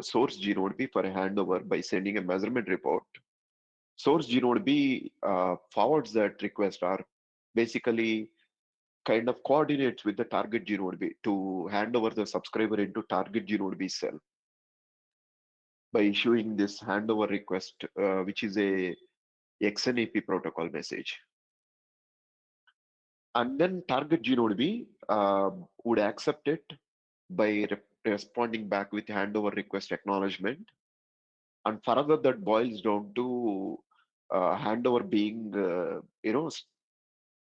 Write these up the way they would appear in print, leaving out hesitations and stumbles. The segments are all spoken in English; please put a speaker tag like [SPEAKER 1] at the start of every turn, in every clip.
[SPEAKER 1] source GNodeB for a handover by sending a measurement report. Source GNodeB forwards that request or basically kind of coordinates with the target GNodeB to hand over the subscriber into target GNodeB cell by issuing this handover request, which is a XNAP protocol message. And then target GNodeB would accept it by responding back with handover request acknowledgement. And further, that boils down to handover being,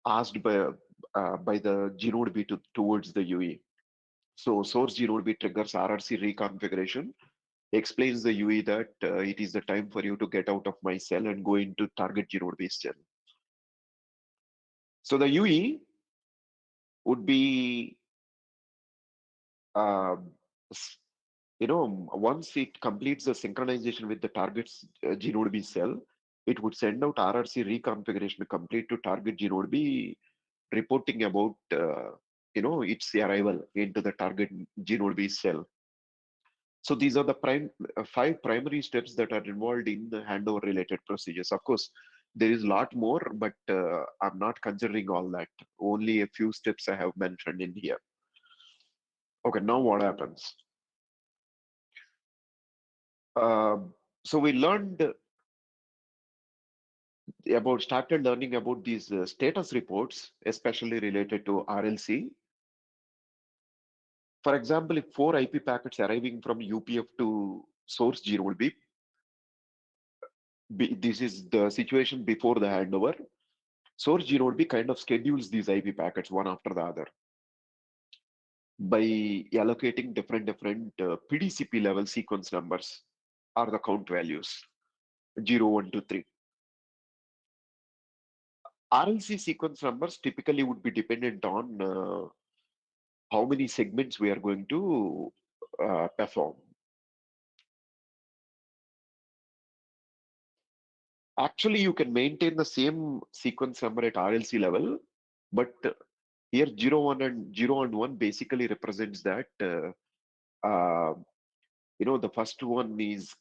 [SPEAKER 1] asked by the GNodeB towards the UE. So source GNodeB triggers RRC reconfiguration, explains the UE that it is the time for you to get out of my cell and go into target GNodeB cell. So the UE would be, uh, once it completes the synchronization with the target's GNodeB cell, it would send out RRC reconfiguration complete to target GNodeB, reporting about its arrival into the target GNodeB cell. So these are the five primary steps that are involved in the handover related procedures. Of course, there is a lot more, but I'm not considering all that. Only a few steps I have mentioned in here. Okay, now what happens? So we started learning about these status reports, especially related to RLC. For example, if 4 IP packets arriving from UPF to source GNodeB, this is the situation before the handover. Source GNodeB kind of schedules these IP packets one after the other by allocating different PDCP level sequence numbers or the count values 0, 1, 2, 3. RLC sequence numbers typically would be dependent on how many segments we are going to perform. Actually, you can maintain the same sequence number at RLC level, but here 0, 1 and 0 and 1 basically represents that the first one is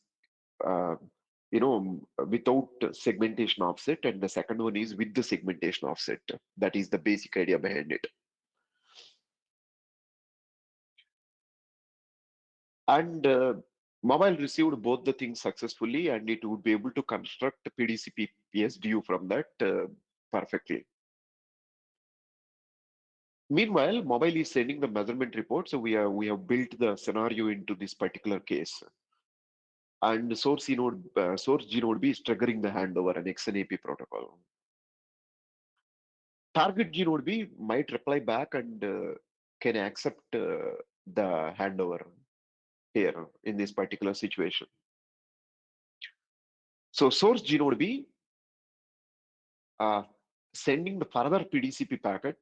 [SPEAKER 1] without segmentation offset, and the second one is with the segmentation offset. That is the basic idea behind it. And mobile received both the things successfully, and it would be able to construct PDCP PSDU from that perfectly. Meanwhile, mobile is sending the measurement report, so we have built the scenario into this particular case. And source GNodeB is triggering the handover, an XNAP protocol. Target GNodeB might reply back and can accept the handover here in this particular situation. So source GNodeB sending the further PDCP packet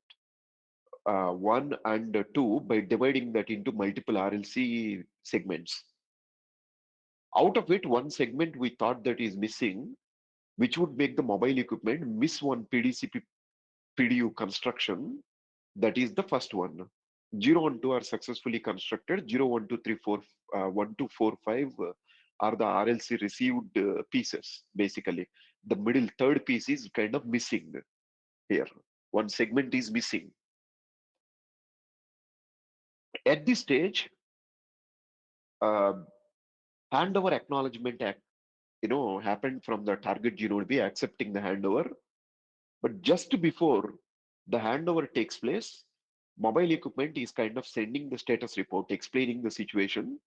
[SPEAKER 1] 1 and 2 by dividing that into multiple RLC segments. Out of it, one segment we thought that is missing, which would make the mobile equipment miss one PDCP PDU construction. That is the first one. 0 and 2 are successfully constructed. 0, 1, 2, 3, 4, 1, 2, 4, 5 are the RLC received pieces, basically. The middle third piece is kind of missing here. One segment is missing. At this stage, handover acknowledgement happened from the target GNodeB accepting the handover. But just before the handover takes place, mobile equipment is kind of sending the status report, explaining the situation.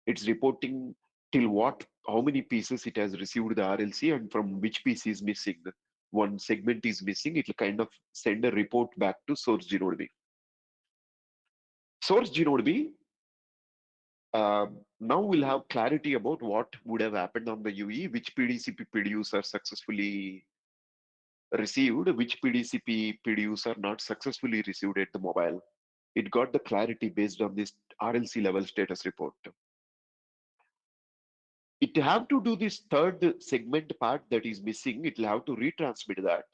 [SPEAKER 1] It's reporting till how many pieces it has received the RLC and from which piece is missing. One segment is missing, it will kind of send a report back to source GNodeB. Source GNodeB now we'll have clarity about what would have happened on the UE, which PDCP PDUs are successfully received, which PDCP PDUs are not successfully received at the mobile. It got the clarity based on this RLC level status report. It have to do this third segment part that is missing. It will have to retransmit that.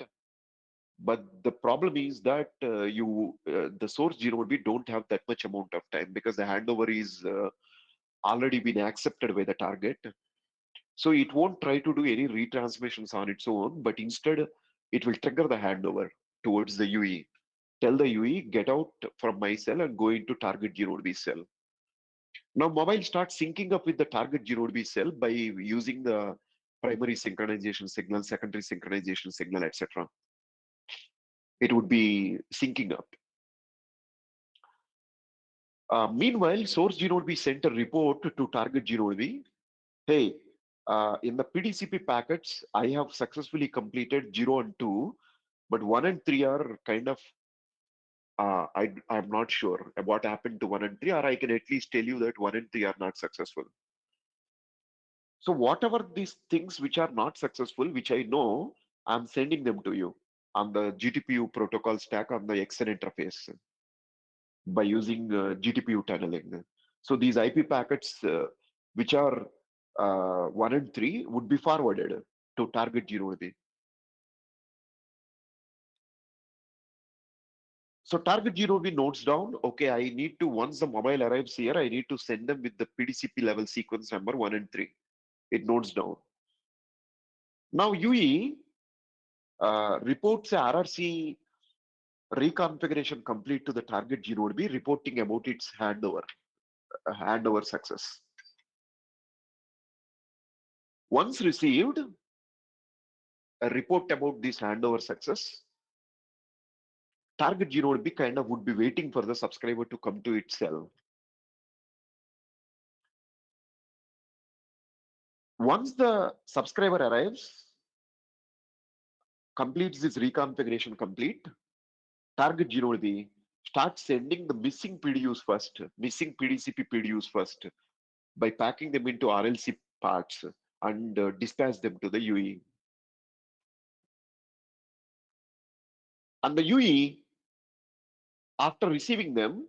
[SPEAKER 1] But the problem is that the source GNodeB don't have that much amount of time because the handover is already been accepted by the target. So it won't try to do any retransmissions on its own, but instead it will trigger the handover towards the UE. Tell the UE, get out from my cell and go into target G node B cell. Now mobile starts syncing up with the target G node B cell by using the primary synchronization signal, secondary synchronization signal, etc. It would be syncing up. Meanwhile, source G node B sent a report to target G node B. Hey, in the PDCP packets, I have successfully completed 0 and 2, but 1 and 3 are kind of, I'm not sure what happened to 1 and 3, or I can at least tell you that 1 and 3 are not successful. So whatever these things which are not successful, which I know, I'm sending them to you on the GTPU protocol stack on the XN interface by using GTPU tunneling. So these IP packets which are 1 and 3 would be forwarded to target 0B. So target 0B notes down, okay, I need to, once the mobile arrives here, I need to send them with the PDCP level sequence number 1 and 3. It notes down. Now UE reports a RRC reconfiguration complete to the target G node B, reporting about its handover success. Once received, a report about this handover success, target G node B kind of would be waiting for the subscriber to come to its cell. Once the subscriber arrives, completes this reconfiguration complete, target G node B starts sending the missing PDUs first, missing PDCP PDUs first, by packing them into RLC parts and dispatch them to the UE. And the UE, after receiving them,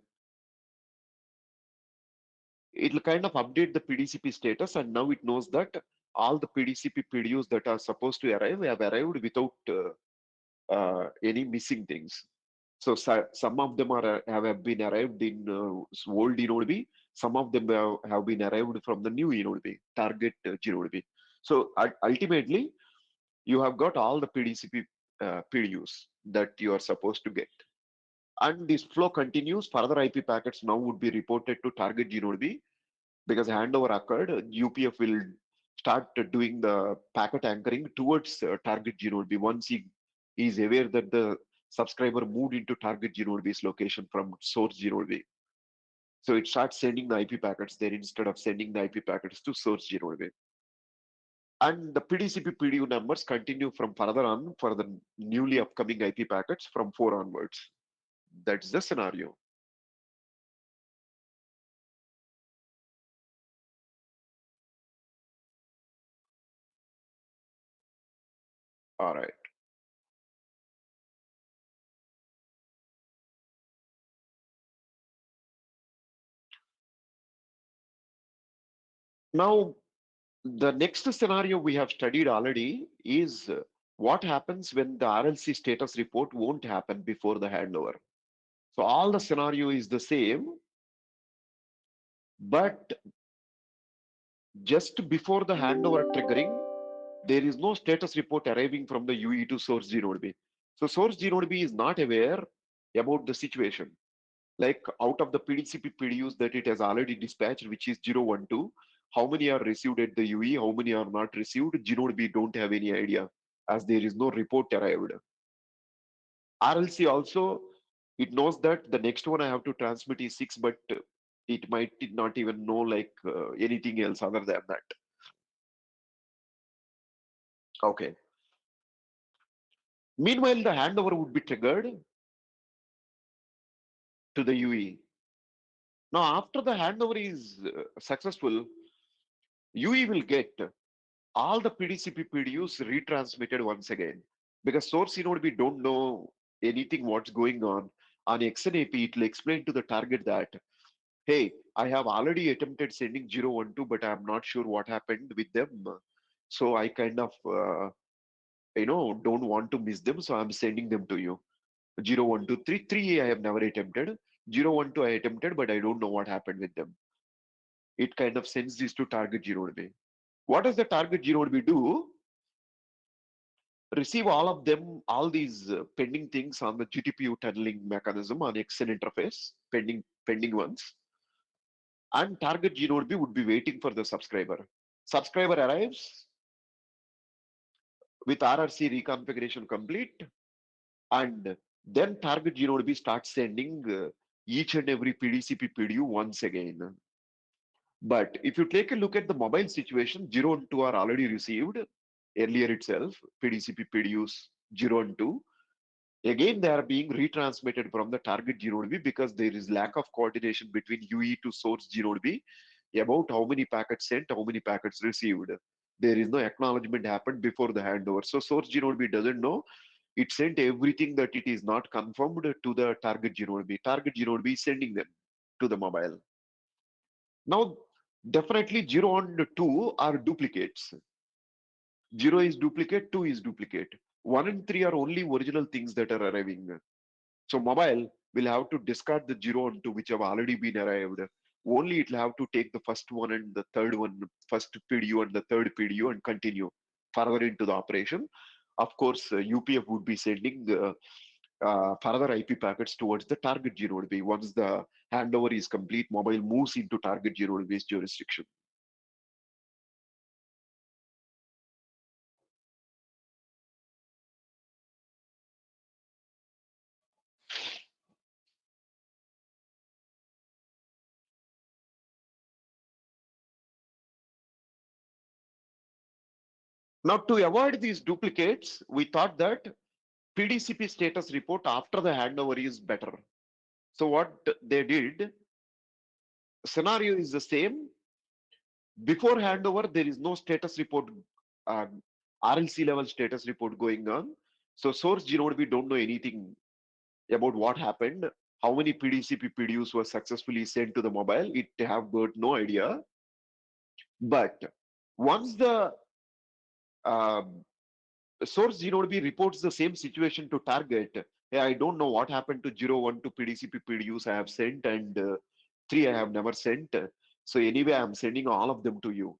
[SPEAKER 1] it will kind of update the PDCP status, and now it knows that all the PDCP PDUs that are supposed to arrive have arrived without any missing things. So some of them have been arrived in old eNodeB, some of them have been arrived from the new eNodeB, target GNodeB. So ultimately, you have got all the PDCP PDUs that you are supposed to get. And this flow continues. Further IP packets now would be reported to target GNodeB because handover occurred. UPF will start doing the packet anchoring towards target GNodeB once he is aware that the subscriber moved into target GNodeB's location from source GNodeB. So it starts sending the IP packets there instead of sending the IP packets to source GNodeB. And the PDCP PDU numbers continue from further on for the newly upcoming IP packets from 4 onwards. That's the scenario. All right. Now, the next scenario we have studied already is what happens when the RLC status report won't happen before the handover. So all the scenario is the same, but just before the handover triggering, there is no status report arriving from the UE to source G node B. So source G node B is not aware about the situation. Like out of the PDCP PDUs that it has already dispatched, which is 012, how many are received at the UE, how many are not received, G node B don't have any idea as there is no report arrived. RLC also, it knows that the next one I have to transmit is 6, but it might not even know like anything else other than that. Okay. Meanwhile, the handover would be triggered to the UE. Now, after the handover is successful, UE will get all the PDCP PDUs retransmitted once again because source node we don't know anything what's going on. On XNAP, it will explain to the target that, hey, I have already attempted sending 012, but I'm not sure what happened with them. So I kind of, don't want to miss them. So I'm sending them to you. 012, 3 I have never attempted. 012 I attempted, but I don't know what happened with them. It kind of sends this to target 0 What does the target 0 do? Receive all of them, all these pending things on the GTPU tunneling mechanism on XN interface, pending ones, and target 0 would be waiting for the subscriber. Subscriber arrives with RRC reconfiguration complete, and then target 0 starts sending each and every PDCP PDU once again. But if you take a look at the mobile situation, 0 and 2 are already received earlier itself, PDCP PDUs 0 and 2. Again, they are being retransmitted from the target 0 because there is lack of coordination between UE to source 0 about how many packets sent, how many packets received. There is no acknowledgement happened before the handover. So source 0 doesn't know. It sent everything that it is not confirmed to the target 0 Target 0 is sending them to the mobile. Now, definitely 0 and 2 are duplicates. 0 is duplicate, 2 is duplicate. 1 and 3 are only original things that are arriving. So mobile will have to discard the 0 and 2 which have already been arrived. Only it will have to take the first one and the third one, first PDU and the third PDU and continue further into the operation. Of course, UPF would be sending further IP packets towards the target 0 Once the handover is complete, mobile moves into target 0 jurisdiction. Now, to avoid these duplicates, we thought that PDCP status report after the handover is better. So what they did, scenario is the same. Before handover, there is no status report, uh, RLC level status report going on. So source Genode, we don't know anything about what happened, how many PDCP PDUs were successfully sent to the mobile. It have got no idea. But once the uh, source Genode reports the same situation to target, hey, I don't know what happened to 01 to PDCP PDUs I have sent and 3 I have never sent. So anyway, I'm sending all of them to you.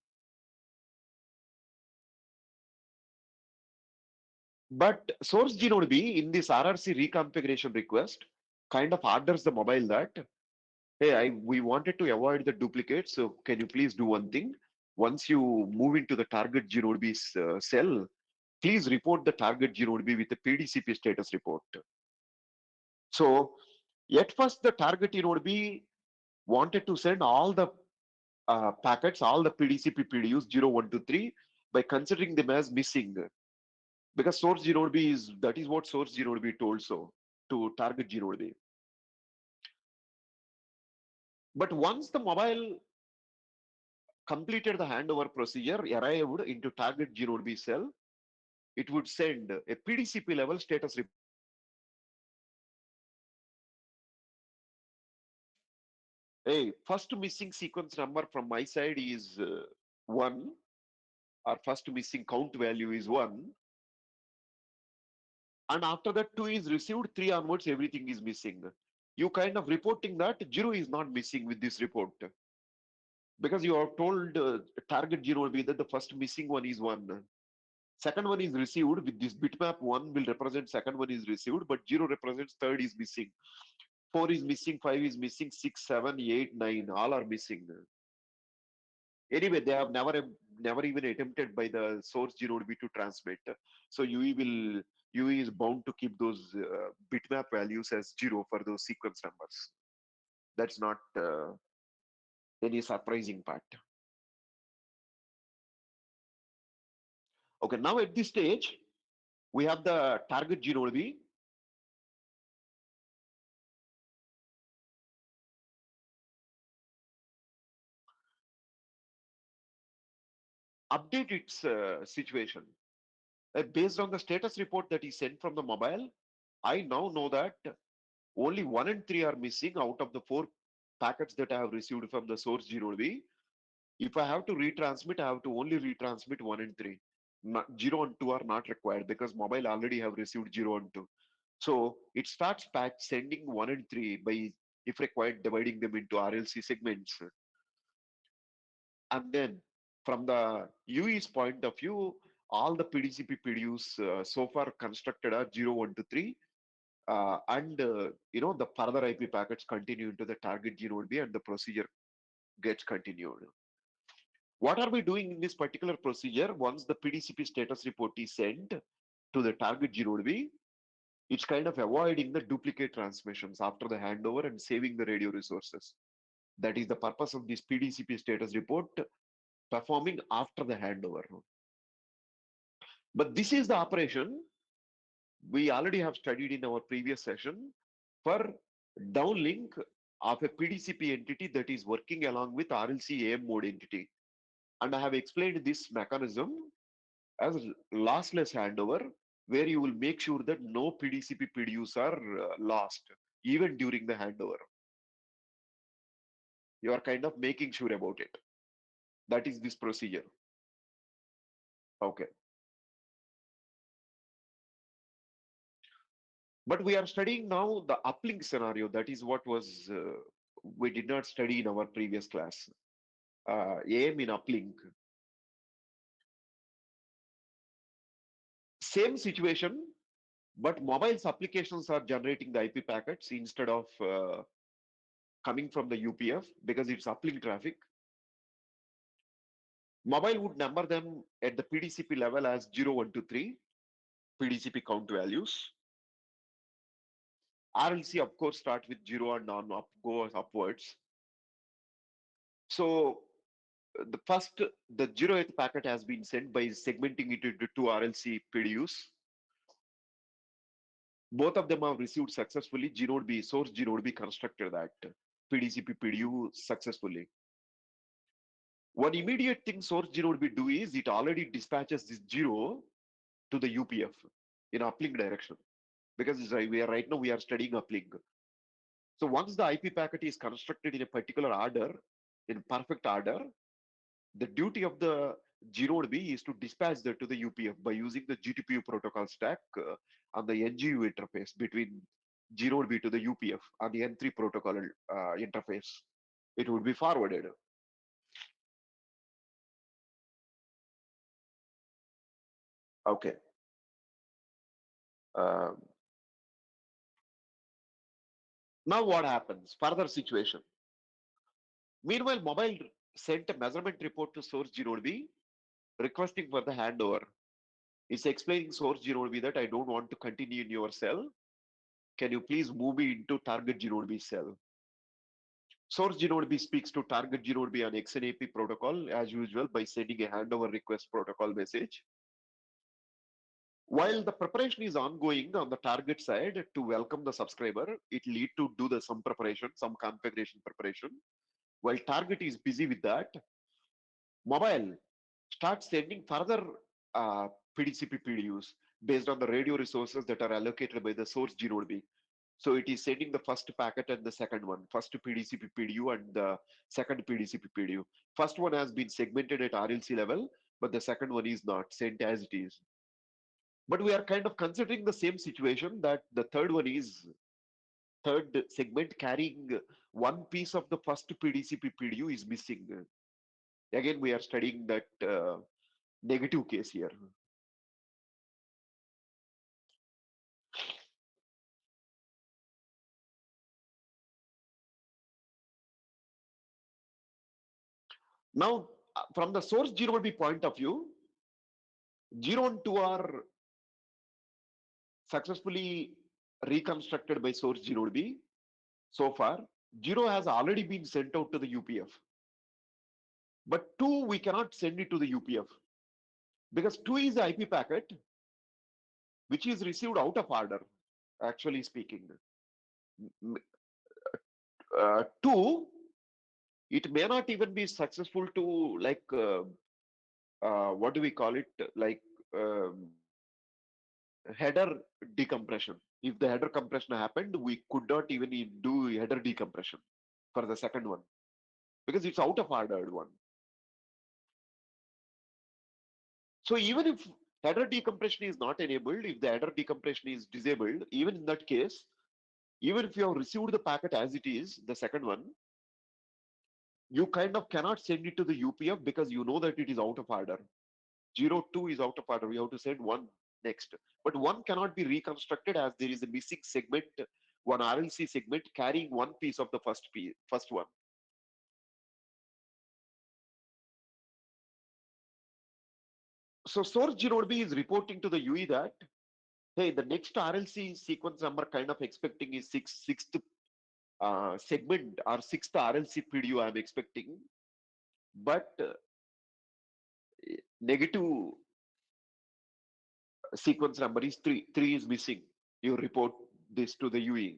[SPEAKER 1] But source Genode in this RRC reconfiguration request kind of orders the mobile that, hey, we wanted to avoid the duplicate, so can you please do one thing? Once you move into the target Genode cell, please report the target Genode with a PDCP status report. So at first, the target Genode wanted to send all the packets, all the PDCP PDUs 0, 1, 2, 3 by considering them as missing. Because source Genode is, that is what source Genode told so to target Genode. But once the mobile completed the handover procedure, arrived into target Genode cell, it would send a PDCP level status report. Hey, first missing sequence number from my side is 1, or first missing count value is 1. And after that 2 is received, 3 onwards, everything is missing. You kind of reporting that 0 is not missing with this report. Because you have told target 0 will be that the first missing one is 1. Second one is received with this bitmap. 1 will represent second one is received, but 0 represents third is missing. 4 is missing, 5 is missing, 6, 7, 8, 9, all are missing. Anyway, they have never even attempted by the source Genode to transmit. So UE is bound to keep those bitmap values as 0 for those sequence numbers. That's not any surprising part. Okay, now at this stage, we have the target Genode update its situation. Based on the status report that is sent from the mobile, I now know that only 1 and 3 are missing out of the 4 packets that I have received from the source Genode. If I have to retransmit, I have to only retransmit 1 and 3. 0 and 2 are not required because mobile already have received 0 and 2. So it starts patch sending 1 and 3 by, if required, dividing them into RLC segments. And then from the UE's point of view, all the PDCP PDUs so far constructed are 0, 1 to 3, and the further IP packets continue into the target G node B, and the procedure gets continued. What are we doing in this particular procedure? Once the PDCP status report is sent to the target G node B, it's kind of avoiding the duplicate transmissions after the handover and saving the radio resources. That is the purpose of this PDCP status report performing after the handover. But this is the operation we already have studied in our previous session for downlink of a PDCP entity that is working along with RLC AM mode entity. And I have explained this mechanism as lossless handover, where you will make sure that no PDCP PDUs are lost even during the handover. You are kind of making sure about it. That is this procedure. Okay. But we are studying now the uplink scenario. That is what was we did not study in our previous class. AM in uplink. Same situation, but mobile's applications are generating the IP packets instead of coming from the UPF because it's uplink traffic. Mobile would number them at the PDCP level as 0, 1 to 3 PDCP count values. RLC, of course, start with 0 and on up, goes upwards. So the 0th packet has been sent by segmenting it into two RLC PDUs. Both of them have received successfully. Gnode B, source Gnode B constructed that PDCP PDU successfully. One immediate thing source Gnode B do is it already dispatches this 0 to the UPF in uplink direction, because right now we are studying uplink. So once the IP packet is constructed in a particular order, in perfect order, the duty of the Gnode B is to dispatch that to the UPF by using the GTPU protocol stack on the NGU interface between Gnode B to the UPF on the N3 protocol interface. It would be forwarded. Okay. Um, Now what happens? Further situation. Meanwhile, mobile sent a measurement report to source Gnode B requesting for the handover. It's explaining source Gnode B that I don't want to continue in your cell. Can you please move me into target Gnode B cell? Source Gnode B speaks to target Gnode B on XNAP protocol as usual by sending a handover request protocol message. While the preparation is ongoing on the target side to welcome the subscriber, it lead to do some preparation, some configuration preparation. While target is busy with that, mobile starts sending further PDCP PDUs based on the radio resources that are allocated by the source Gnode B. So it is sending the first packet and the second one, first PDCP PDU and the second PDCP PDU. First one has been segmented at RLC level, but the second one is not sent as it is. But we are kind of considering the same situation that the third segment carrying one piece of the first PDCP PDU is missing. Again, we are studying that negative case here. Now, from the source Gnode B point of view, 0 and 2 are successfully reconstructed by source Gnode B. So far, 0 has already been sent out to the UPF. But 2, we cannot send it to the UPF because 2 is the IP packet which is received out of order, actually speaking. 2, it may not even be successful to what do we call it, like um, header decompression. If the header compression happened, we could not even do header decompression for the second one because it's out of ordered one. So even if header decompression is not enabled, if the header decompression is disabled, even in that case, even if you have received the packet as it is, the second one, You kind of cannot send it to the UPF because you know that it is out of order. 02 is out of order. We have to send one next. But one cannot be reconstructed as there is a missing segment, one RLC segment carrying one piece of the first one. So source G B is reporting to the UE that, hey, the next RLC sequence number kind of expecting is sixth segment or sixth RLC PDU I'm expecting, but negative sequence number is 3. 3 is missing. You report this to the UE.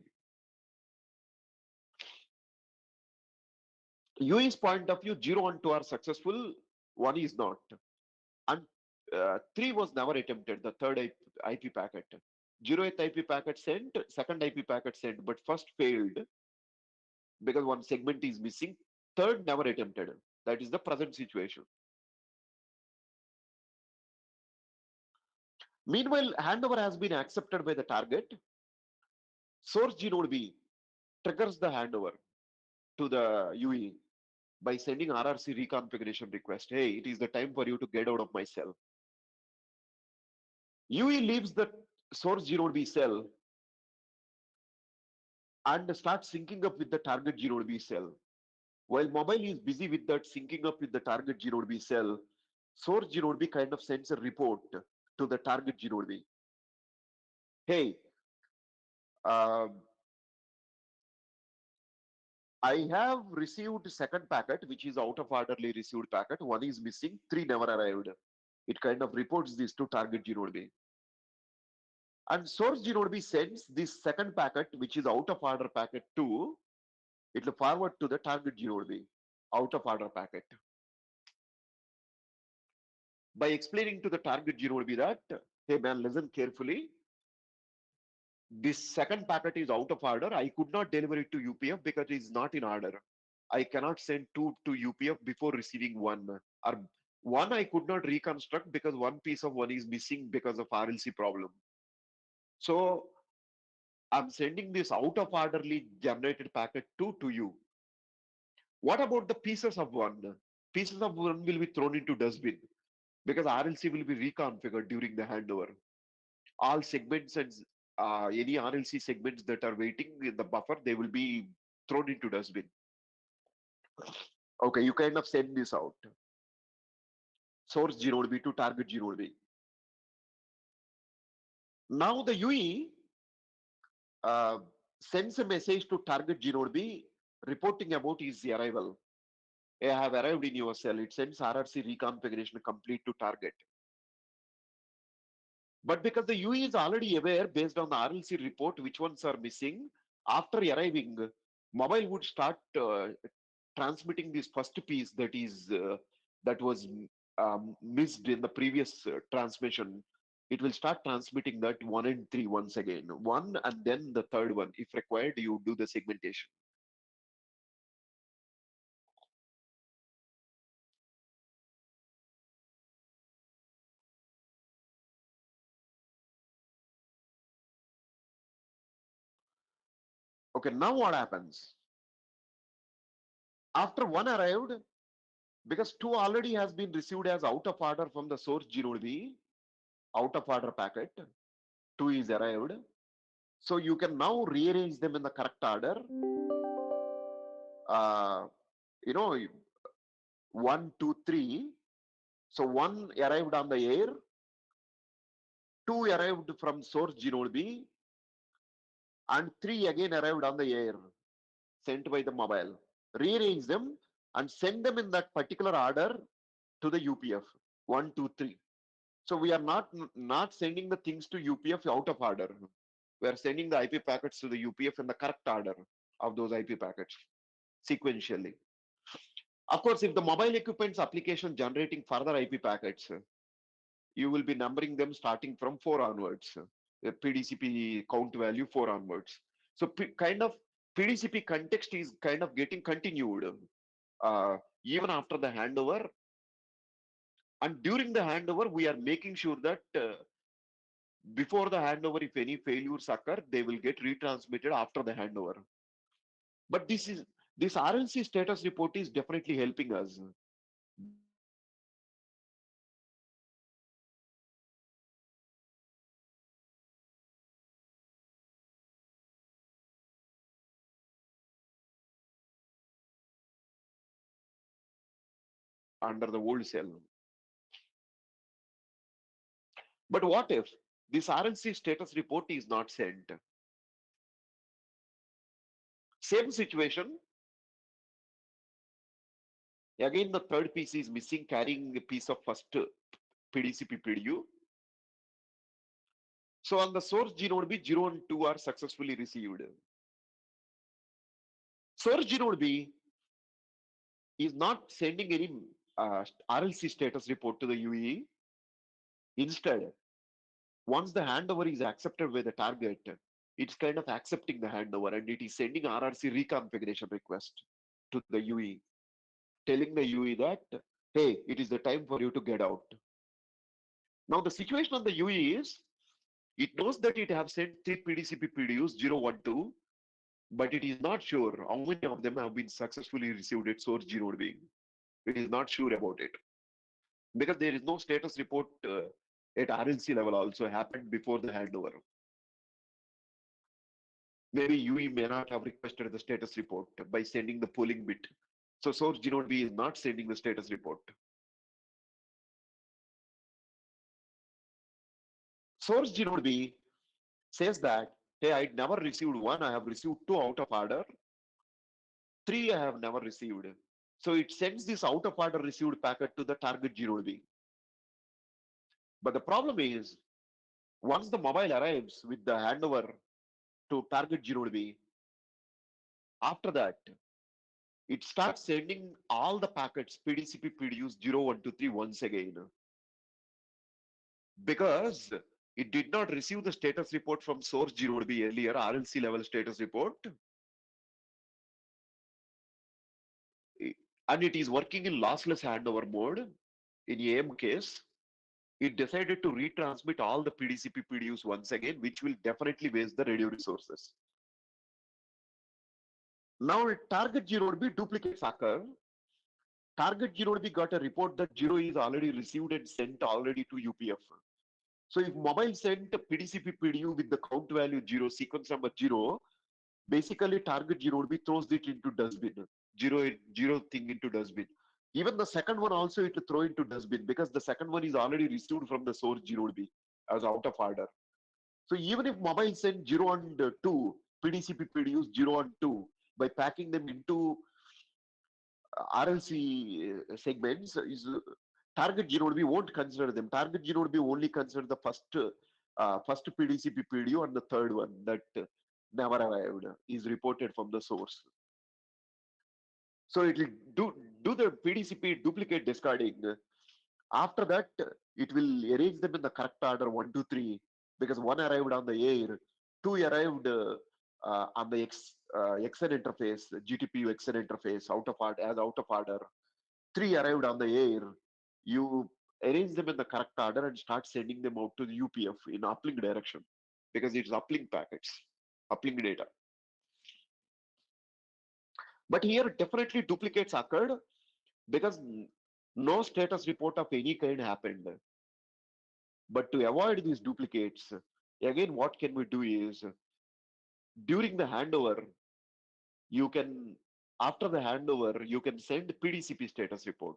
[SPEAKER 1] UE's point of view, 0 and 2 are successful, 1 is not. And 3 was never attempted, the third IP packet. 0th IP packet sent, second IP packet sent, but first failed because one segment is missing. Third never attempted. That is the present situation. Meanwhile, handover has been accepted by the target. Source G node B triggers the handover to the UE by sending RRC reconfiguration request. Hey, it is the time for you to get out of my cell. UE leaves the source G node B cell and starts syncing up with the target G node B cell. While mobile is busy with that syncing up with the target G node B cell, source G node B kind of sends a report to the target G node B. Hey, uh, I have received second packet, which is out of orderly received packet. One is missing, 3 never arrived. It kind of reports this to target G node B. And source G node B sends this second packet, which is out of order packet 2. It will forward to the target G node B, out of order packet. By explaining to the target G node B that, hey man, listen carefully. This second packet is out of order. I could not deliver it to UPF because it is not in order. I cannot send 2 to UPF before receiving 1. Or 1 I could not reconstruct because one piece of 1 is missing because of RLC problem. So I'm sending this out of orderly generated packet 2 to you. What about the pieces of 1? Pieces of 1 will be thrown into dustbin because RLC will be reconfigured during the handover. All segments and any RLC segments that are waiting in the buffer, they will be thrown into dustbin. Okay, you kind of send this out. Source G node B to target G node B. Now the UE uh, sends a message to target G node B reporting about his arrival. Hey, I have arrived in your cell. It sends RRC reconfiguration complete to target. But because the UE is already aware based on the RLC report which ones are missing, after arriving, mobile would start transmitting this first piece that was missed in the previous transmission. It will start transmitting that 1 and 3 once again. 1 and then the third one. If required, you do the segmentation. Okay, now what happens? After 1 arrived, because 2 already has been received as out of order from the source G node B, out of order packet, 2 is arrived. So you can now rearrange them in the correct order. Uh, you know, 1, 2, 3. So 1 arrived on the air, 2 arrived from source G node B, and 3 again arrived on the air, sent by the mobile. Rearrange them and send them in that particular order to the UPF. 1, 2, 3. So we are not sending the things to UPF out of order. We are sending the IP packets to the UPF in the correct order of those IP packets sequentially. Of course, if the mobile equipment's application generating further IP packets, you will be numbering them starting from 4 onwards. The PDCP count value 4 onwards. So kind of PDCP context is kind of getting continued even after the handover. And during the handover, we are making sure that before the handover, if any failures occur, they will get retransmitted after the handover. But This RLC status report is definitely helping us because it is sending the signal to the UI that, hey, RLC status report is not sent. Under the old cell. But what if this RLC status report is not sent? Same situation. Again, the third piece is missing, carrying a piece of first PDCP PDU. So on the source Gnode B, 0 and 2 are successfully received. Source Gnode B is not sending any RLC status report to the UE. Instead, once the handover is accepted by the target, it's kind of accepting the handover and it is sending RRC reconfiguration request to the UE, telling the UE that, hey, it is the time for you to get out. Now the situation on the UE is, it knows that it have sent 3 PDCP PDUs 0, 1, 2, but it is not sure how many of them have been successfully received at source Gnode B. It is not sure about it because there is no status report at RLC level also happened before the handover. Maybe UE may not have requested the status report by sending the polling bit. So source Gnode B is not sending the status report. Source Gnode B says that, hey, I never received 1, I have received 2 out of order. 3 I have never received. So it sends this out of order received packet to the target Gnode B. But the problem is, once the mobile arrives with the handover to target Gnode B, after that, it starts sending all the packets PDCP PDUs 0, 1, 2, 3 once again. Because it did not receive the status report from source Gnode B earlier, RLC level status report, and it is working in lossless handover mode in AM case, it decided to retransmit all the PDCP PDUs once again, which will definitely waste the radio resources. Now target Gnode B duplicates occur. Target Gnode B got a report that 0 is already received and sent already to UPF. So if mobile sent a PDCP PDU with the count value 0, sequence number 0, basically target Gnode B throws it into dustbin. 0 thing into dustbin. Even the second one also it will throw into dustbin because the second one is already received from the source Gnode B as out of order. So even if mobile send 0 and 2, PDCP PDUs 0 and 2, by packing them into RLC segments, is target Gnode B won't consider them. Target Gnode B only consider the first PDCP PDU and the third one that never arrived is reported from the source. So it will do the PDCP duplicate discarding. After that, it will arrange them in the correct order 1, 2, 3 because 1 arrived on the air, 2 arrived on the XN interface, GTPU XN interface out of order as out of order. 3 arrived on the air. You arrange them in the correct order and start sending them out to the UPF in uplink direction because it's uplink packets, uplink data. But here definitely duplicates occurred because no status report of any kind happened. But to avoid these duplicates, again, what can we do is during the handover, you can, after the handover, you can send PDCP status report.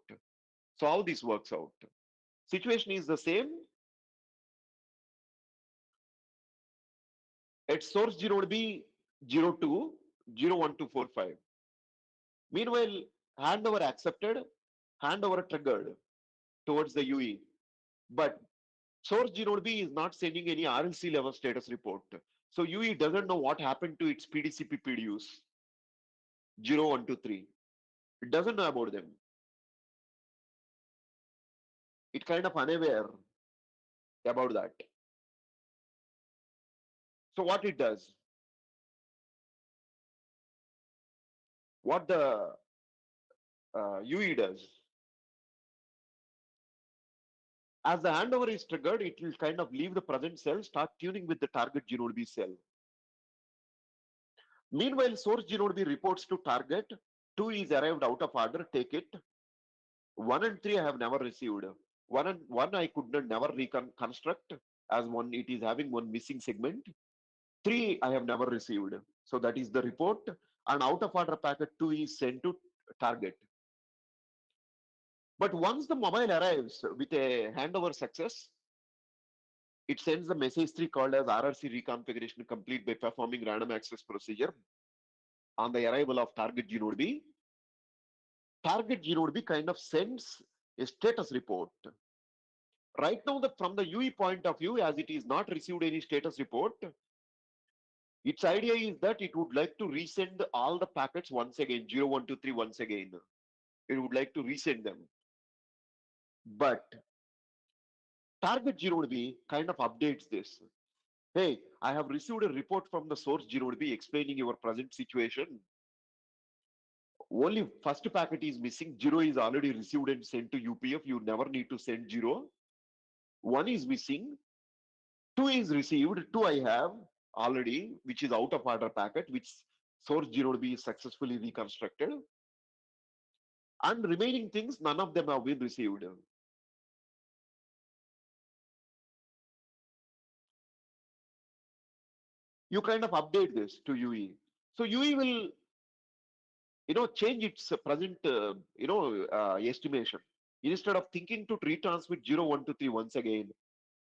[SPEAKER 1] So how this works out? Situation is the same. At source Gnode B 02, 01245. Meanwhile, handover accepted, handover triggered towards the UE. But source Gnode B is not sending any RLC level status report. So UE doesn't know what happened to its PDCP PDUs 0, 1, 2, 3. It doesn't know about them. It kind of unaware about that. So what it does, what the UE does, as the handover is triggered, it will kind of leave the present cell, start tuning with the target Gnode B cell. Meanwhile, source Gnode B reports to target 2 is arrived out of order, take it. 1 and 3 I have never received. 1 and 1 I could not never reconstruct as one, it is having one missing segment. 3 I have never received. So that is the report. And out of order packet 2 is sent to target. But once the mobile arrives with a handover success, it sends the message 3 called as RRC reconfiguration complete by performing random access procedure on the arrival of target Gnode B. Target Gnode B kind of sends a status report. Right now, from the UE point of view, as it is not received any status report, its idea is that it would like to resend all the packets once again, 0, 1, 2, 3 once again. It would like to resend them. But target Gnode B kind of updates this. Hey, I have received a report from the source Gnode B explaining your present situation. Only first packet is missing. 0 is already received and sent to UPF. You never need to send 0. 1 is missing. 2 is received. 2 I have already, which is out of order packet, which source Gnode B is successfully reconstructed. And remaining things, none of them have been received. You kind of update this to UE. So UE will, change its present, estimation. Instead of thinking to retransmit 0, 1 to 3 once again,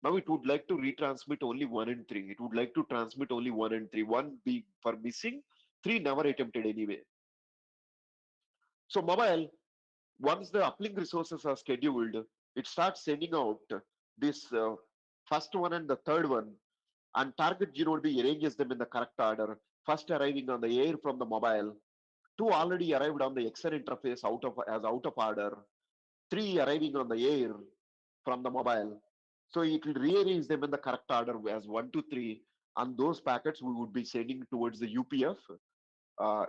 [SPEAKER 1] now it would like to retransmit only 1 and 3. It would like to transmit only 1 and 3. 1 being for missing, 3 never attempted anyway. So mobile, once the uplink resources are scheduled, it starts sending out this first one and the third one, and target Gnode B arranges them in the correct order. First arriving on the air from the mobile, 2 already arrived on the XR interface out of order, 3 arriving on the air from the mobile. So it will rearrange them in the correct order as 1 to 3, and those packets we would be sending towards the UPF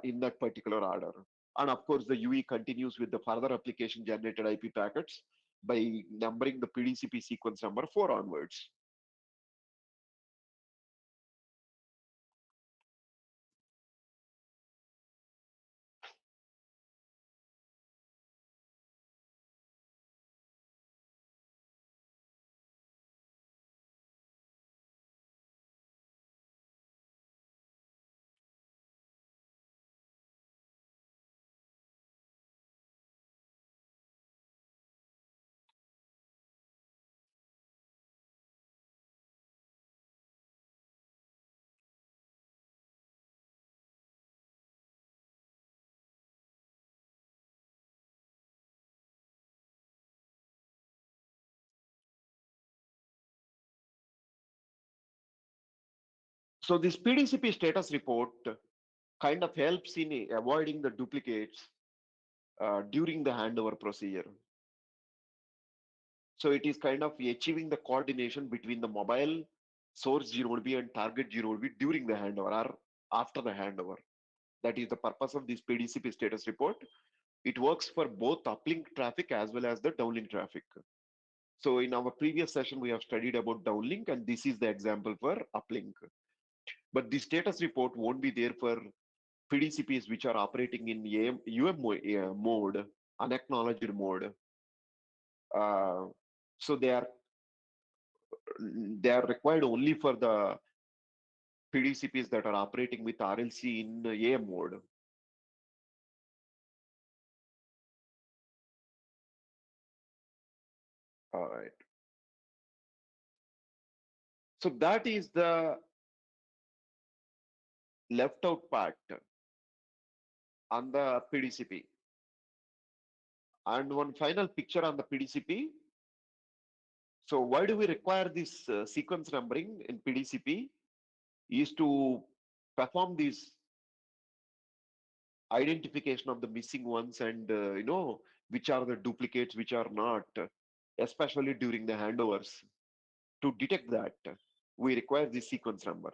[SPEAKER 1] in that particular order. And of course, the UE continues with the further application generated IP packets by numbering the PDCP sequence number 4 onwards. So this PDCP status report kind of helps in avoiding the duplicates during the handover procedure. So it is kind of achieving the coordination between the mobile source Gnode B and target Gnode B during the handover or after the handover. That is the purpose of this PDCP status report. It works for both uplink traffic as well as the downlink traffic. So in our previous session, we have studied about downlink, and this is the example for uplink. But the status report won't be there for PDCPs which are operating in mode, unacknowledged mode. Uh, so they are required only for the PDCPs that are operating with RLC in AM mode. All right. So that is the left out part on the PDCP. And one final picture on the PDCP. So why do we require this sequence numbering in PDCP? Is to perform this identification of the missing ones and which are the duplicates, which are not, especially during the handovers. To detect that, we require this sequence number.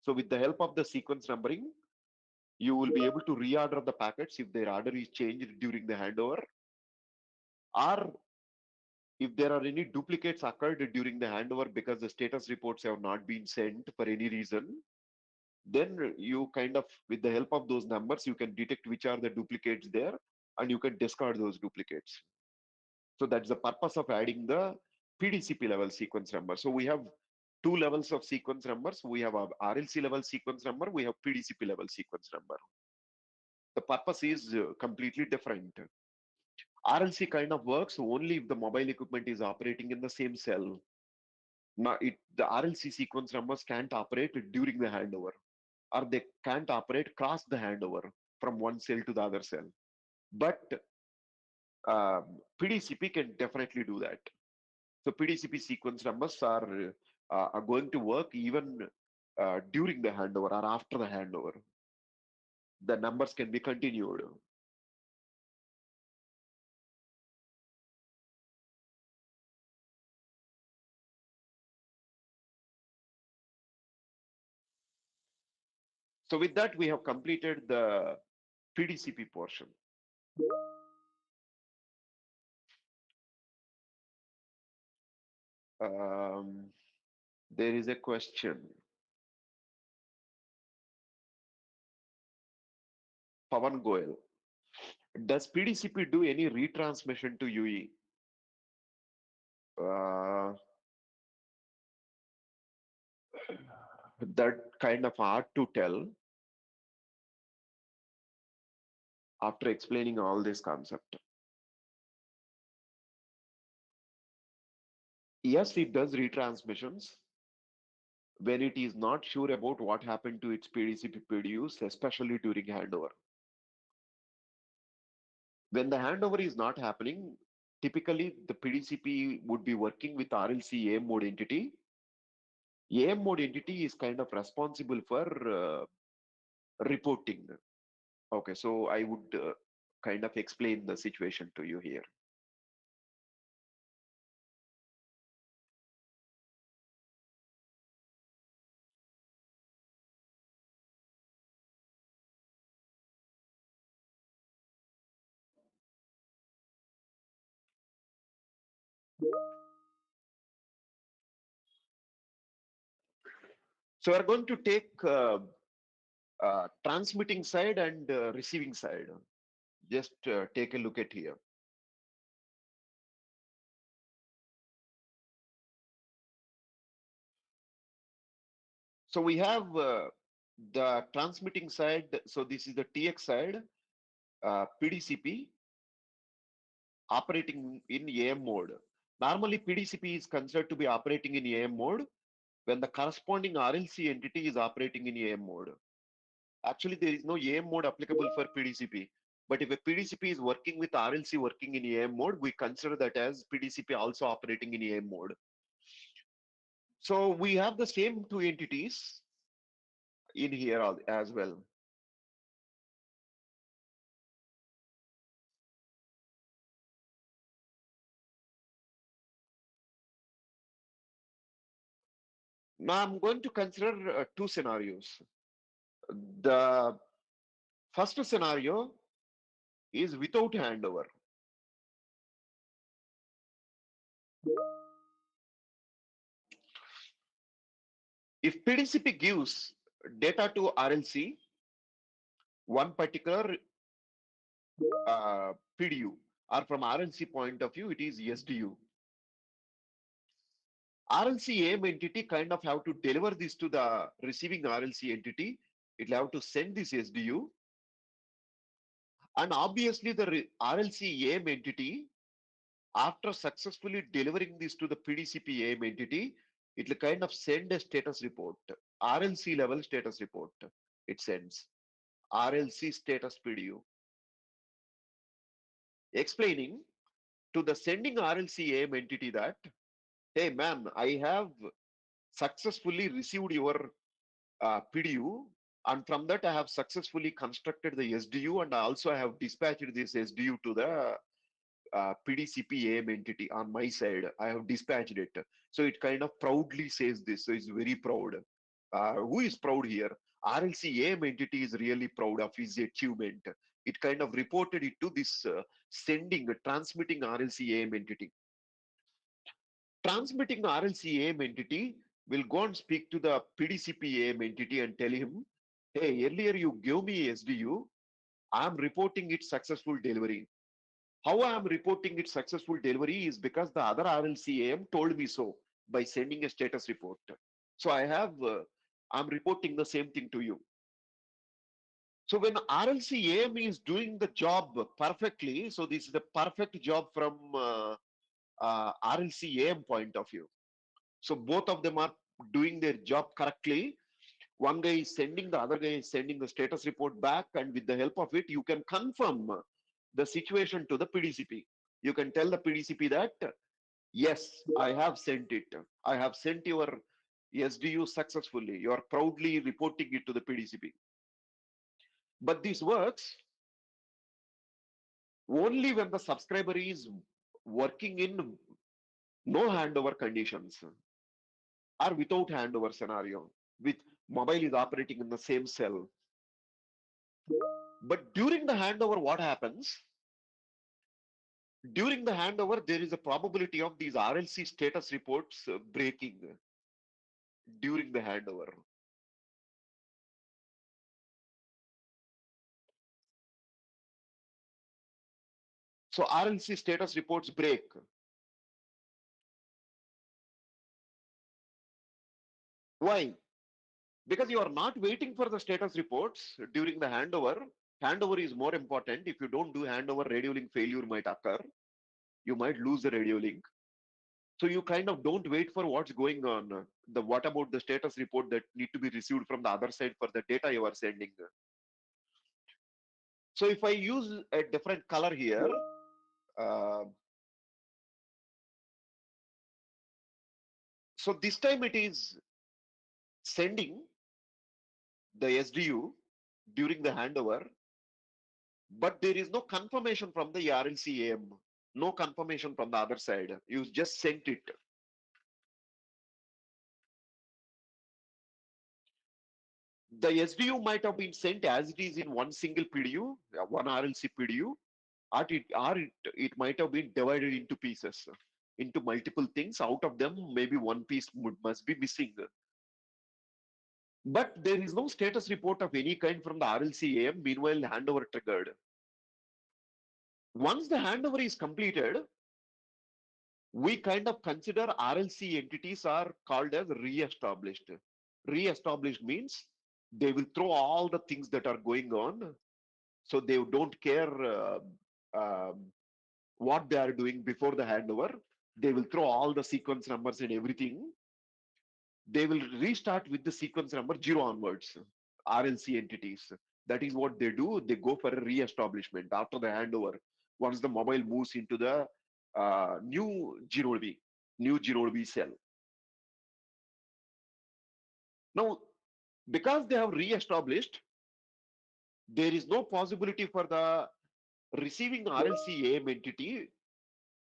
[SPEAKER 1] So with the help of the sequence numbering, you will be able to reorder the packets if their order is changed during the handover, or if there are any duplicates occurred during the handover because the status reports have not been sent for any reason, Then you kind of, with the help of those numbers, you can detect which are the duplicates there, and you can discard those duplicates. So that's the purpose of adding the PDCP level sequence number. So we have two levels of sequence numbers. We have a RLC level sequence number. We have PDCP level sequence number. The purpose is completely different. RLC kind of works only if the mobile equipment is operating in the same cell. Now, the RLC sequence numbers can't operate during the handover, or they can't operate cross the handover from one cell to the other cell. But PDCP can definitely do that. So PDCP sequence numbers are going to work even during the handover or after the handover. The numbers can be continued. So with that, we have completed the PDCP portion. Um, there is a question. Pavan Goel. Does PDCP do any retransmission to UE? Uh, that kind of hard to tell after explaining all this concept. Yes, it does retransmissions when it is not sure about what happened to its PDCP PDUs, especially during handover. When the handover is not happening, typically the PDCP would be working with RLC AM mode entity. AM mode entity is kind of responsible for reporting. Okay, so I would kind of explain the situation to you here. So we're going to take transmitting side and receiving side. Just take a look at here. So we have the transmitting side. So this is the TX side, PDCP operating in AM mode. Normally, PDCP is considered to be operating in AM mode when the corresponding RLC entity is operating in AM mode. Actually, there is no AM mode applicable for PDCP. But if a PDCP is working with RLC working in AM mode, we consider that as PDCP also operating in AM mode. So we have the same two entities in here as well. Now I'm going to consider two scenarios. The first scenario is without handover. If PDCP gives data to RLC, one particular PDU, or from RLC point of view, it is SDU. RLC AIM entity kind of have to deliver this to the receiving RLC entity. It'll have to send this SDU. And obviously the RLC AIM entity, after successfully delivering this to the PDCP AIM entity, it will kind of send a status report, RLC level status report. It sends RLC status PDU, explaining to the sending RLC AIM entity that, hey man, I have successfully received your PDU, and from that I have successfully constructed the SDU, and also I have dispatched this SDU to the PDCP AM entity on my side. I have dispatched it. So it kind of proudly says this. So it's very proud. Who is proud here? RLC AM entity is really proud of his achievement. It kind of reported it to this transmitting RLC AM entity. Transmitting RLC AM entity will go and speak to the PDCP AM entity and tell him, Hey, earlier you gave me SDU, I'm reporting it successful delivery. How I am reporting it successful delivery is because the other RLCAM told me so by sending a status report. So I'm reporting the same thing to you. So when RLCAM is doing the job perfectly, so this is the perfect job from RLCAM point of view. So both of them are doing their job correctly. One guy is sending, the other guy is sending the status report back, and with the help of it, you can confirm the situation to the PDCP. You can tell the PDCP that, yes, I have sent it. I have sent your SDU successfully. You are proudly reporting it to the PDCP. But this works only when the subscriber is working in no handover conditions or without handover scenario, with mobile is operating in the same cell. But during the handover, what happens? During the handover, there is a probability of these RLC status reports breaking during the handover. So RLC status reports break. Why? Because you are not waiting for the status reports during the handover. Handover is more important. If you don't do handover, radio link failure might occur. You might lose the radio link. So you kind of don't wait for what's going on. The what about the status report that need to be received from the other side for the data you are sending. So if I use a different color here, uh, so this time it is sending the SDU during the handover, but there is no confirmation from the RLCAM, no confirmation from the other side. You just sent it. The SDU might have been sent as it is in one single PDU, one RLC PDU, or it might have been divided into pieces, into multiple things. Out of them, maybe one piece must be missing. But there is no status report of any kind from the RLCAM. Meanwhile, handover triggered. Once the handover is completed, we kind of consider RLC entities are called as re-established. Re-established means they will throw all the things that are going on. So they don't care um, what they are doing before the handover. They will throw all the sequence numbers and everything. They will restart with the sequence number 0 onwards, RLC entities. That is what they do. They go for a re-establishment after the handover. Once the mobile moves into the new G-Node new G-Node cell. Now, because they have re-established, there is no possibility for the receiving RLC AIM entity.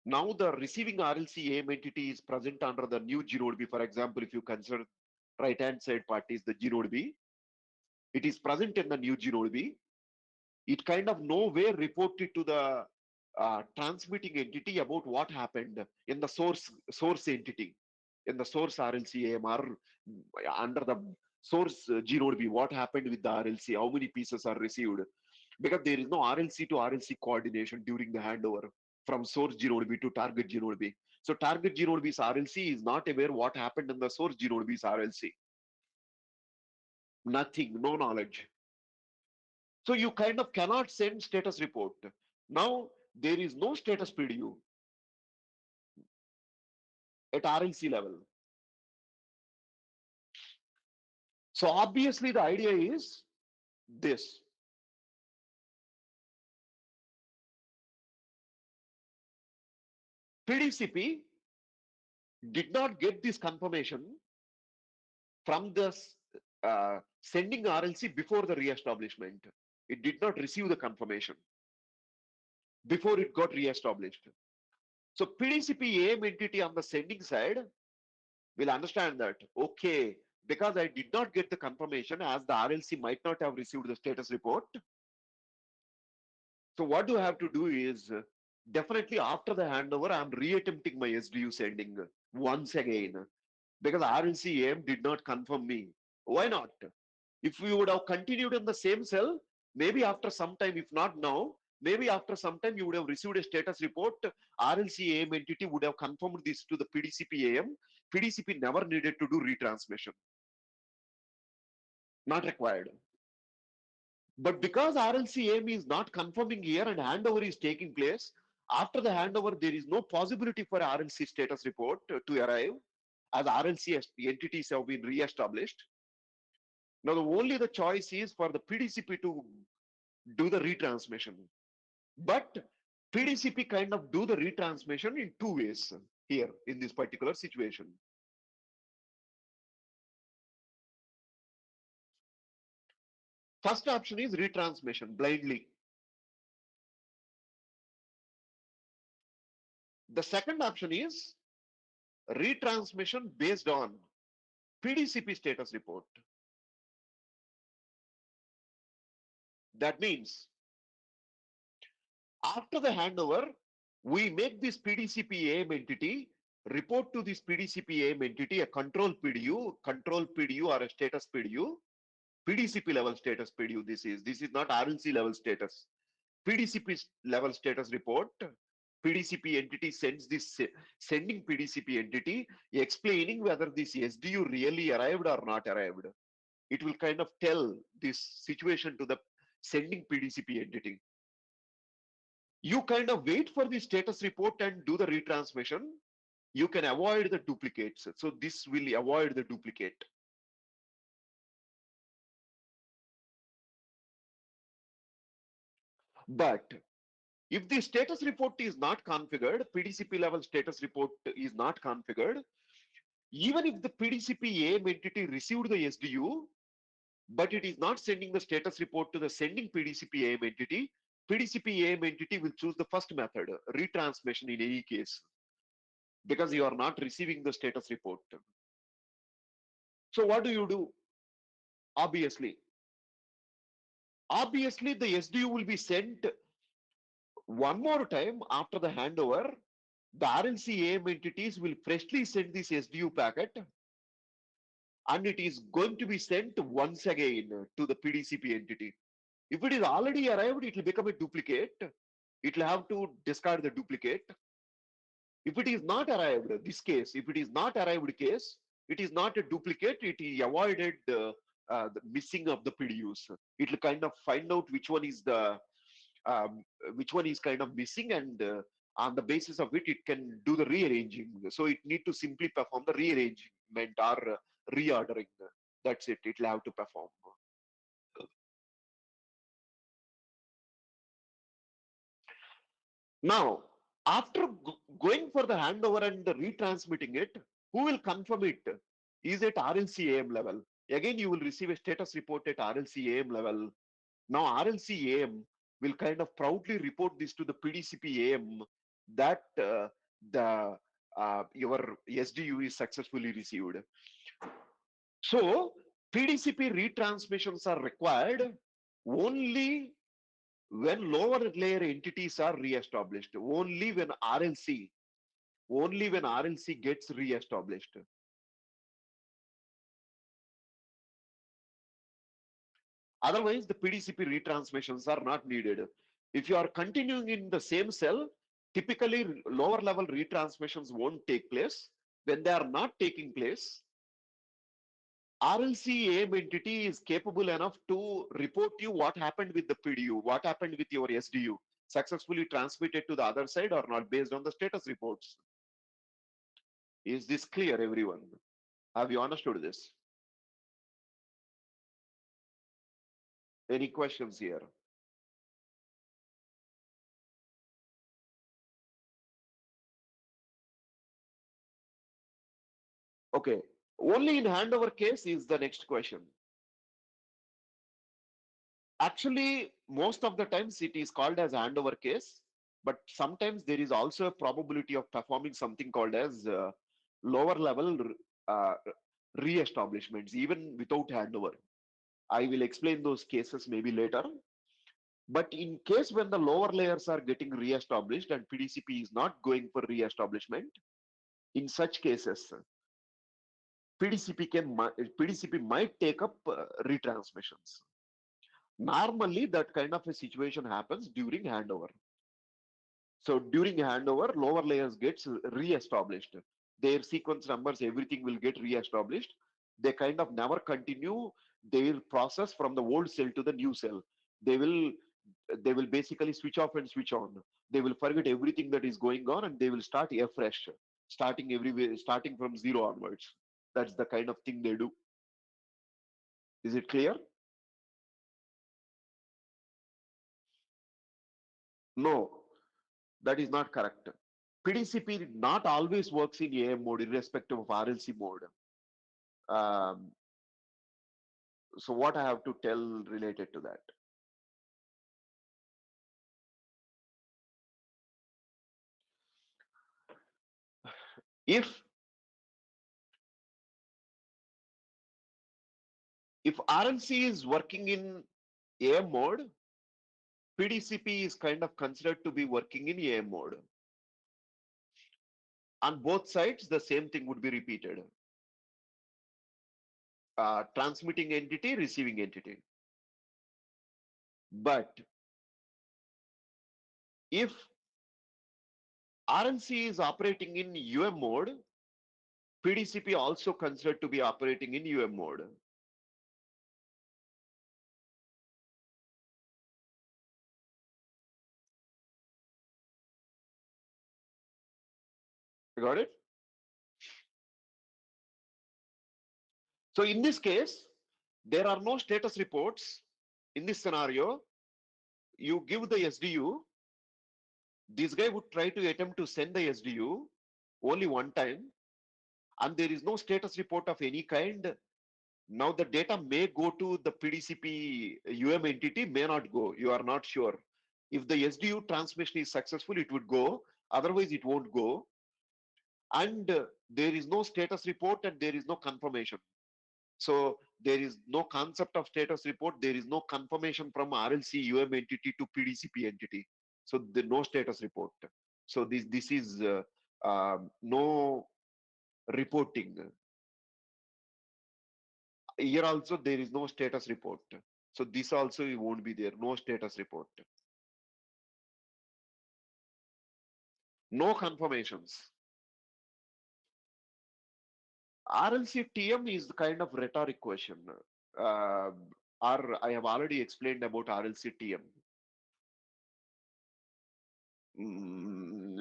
[SPEAKER 1] Now the receiving RLC AIM entity is present under the new G-Node. For example, if you consider right-hand side part is the G-Node, it is present in the new G-Node. It kind of nowhere reported to the transmitting entity about what happened in the source entity, in the source RLC AMR, under the source G-Node, what happened with the RLC, how many pieces are received, because there is no RLC to RLC coordination during the handover from source G-Node to target G-Node. So target G-Node's RLC is not aware what happened in the source G-Node's RLC. Nothing, no knowledge. So you kind of cannot send status report. Now there is no status PDU at RLC level. So obviously the idea is this. PDCP did not get this confirmation from the sending RLC before the re-establishment. It did not receive the confirmation before it got re-established. So PDCP AIM entity on the sending side will understand that, okay, because I did not get the confirmation as the RLC might not have received the status report. So what do I have to do is definitely after the handover, I'm re-attempting my SDU sending once again because RLC AIM did not confirm me. Why not? If we would have continued in the same cell, maybe after some time, if not now, maybe after some time, you would have received a status report. RLC AM entity would have confirmed this to the PDCP AM. PDCP never needed to do retransmission. Not required. But because RLC AM is not confirming here and handover is taking place, after the handover, there is no possibility for RLC status report to arrive as RLC entities have been re-established. Now, only the choice is for the PDCP to do the retransmission. But PDCP kind of do the retransmission in two ways here in this particular situation. First option is retransmission blindly. The second option is retransmission based on PDCP status report. That means after the handover, we make this PDCP AM entity report to this PDCP AM entity a control PDU or a status PDU, PDCP level status PDU. This is not RLC level status. PDCP level status report. PDCP entity sends this sending PDCP entity explaining whether this SDU really arrived or not arrived. It will kind of tell this situation to the sending PDCP entity. You kind of wait for the status report and do the retransmission. You can avoid the duplicates. So this will avoid the duplicate. But if the status report is not configured, PDCP level status report is not configured, even if the PDCP AM entity received the SDU, but it is not sending the status report to the sending PDCP AM entity, PDCP AM entity will choose the first method, retransmission in any case, because you are not receiving the status report. So what do you do? Obviously, the SDU will be sent one more time after the handover. The RLC AM entities will freshly send this SDU packet and it is going to be sent once again to the PDCP entity. If it is already arrived, it will become a duplicate. It will have to discard the duplicate. If it is not arrived, this case, if it is not arrived case, it is not a duplicate, it is avoided the missing of the PDUs. It will kind of find out which one is kind of missing, and on the basis of it, it can do the rearranging. So it need to simply perform the rearrangement or reordering. That's it. It will have to perform. Now, after going for the handover and the retransmitting it, who will confirm it? Is it RLC AM level? Again, you will receive a status report at RLC AM level. Now, RLC AM will kind of proudly report this to the PDCP AM that your SDU is successfully received. So, PDCP retransmissions are required only when lower layer entities are re-established, only when RLC gets re-established. Otherwise, the PDCP retransmissions are not needed. If you are continuing in the same cell, typically lower level retransmissions won't take place. When they are not taking place, RLC AM entity is capable enough to report you what happened with the PDU, what happened with your SDU, successfully transmitted to the other side or not based on the status reports. Is this clear, everyone? Have you understood this? Any questions here? Okay. Only in handover case is the next question. Actually, most of the times it is called as handover case, but sometimes there is also a probability of performing something called as lower level uh, re-establishments, even without handover. I will explain those cases maybe later. But in case when the lower layers are getting re-established and PDCP is not going for re-establishment, in such cases, PDCP might take up retransmissions. Normally, that kind of a situation happens during handover. So during handover, lower layers gets re-established. Their sequence numbers, everything will get re-established. They kind of never continue their process from the old cell to the new cell. They will they will basically switch off and switch on. They will forget everything that is going on and they will start afresh, starting everywhere, starting from zero onwards. That's the kind of thing they do. Is it clear? No, that is not correct. PDCP not always works in AM mode, irrespective of RLC mode. Um, so what I have to tell related to that? If RLC is working in AM mode, PDCP is kind of considered to be working in AM mode. On both sides, the same thing would be repeated. Transmitting entity, receiving entity. But if RLC is operating in UM mode, PDCP also considered to be operating in UM mode. You got it? So in this case, there are no status reports. In this scenario, you give the SDU, this guy would try to attempt to send the SDU only one time, and there is no status report of any kind. Now the data may go to the PDCP entity, may not go. You are not sure. If the SDU transmission is successful, it would go. Otherwise, it won't go. And there is no status report and there is no confirmation. So there is no concept of status report. There is no confirmation from RLC entity to PDCP entity. So the no status report. So this is no reporting. Here also there is no status report. So this also won't be there. No status report. No confirmations. RLC TM is the kind of rhetoric question. Uh, or I have already explained about RLC TM.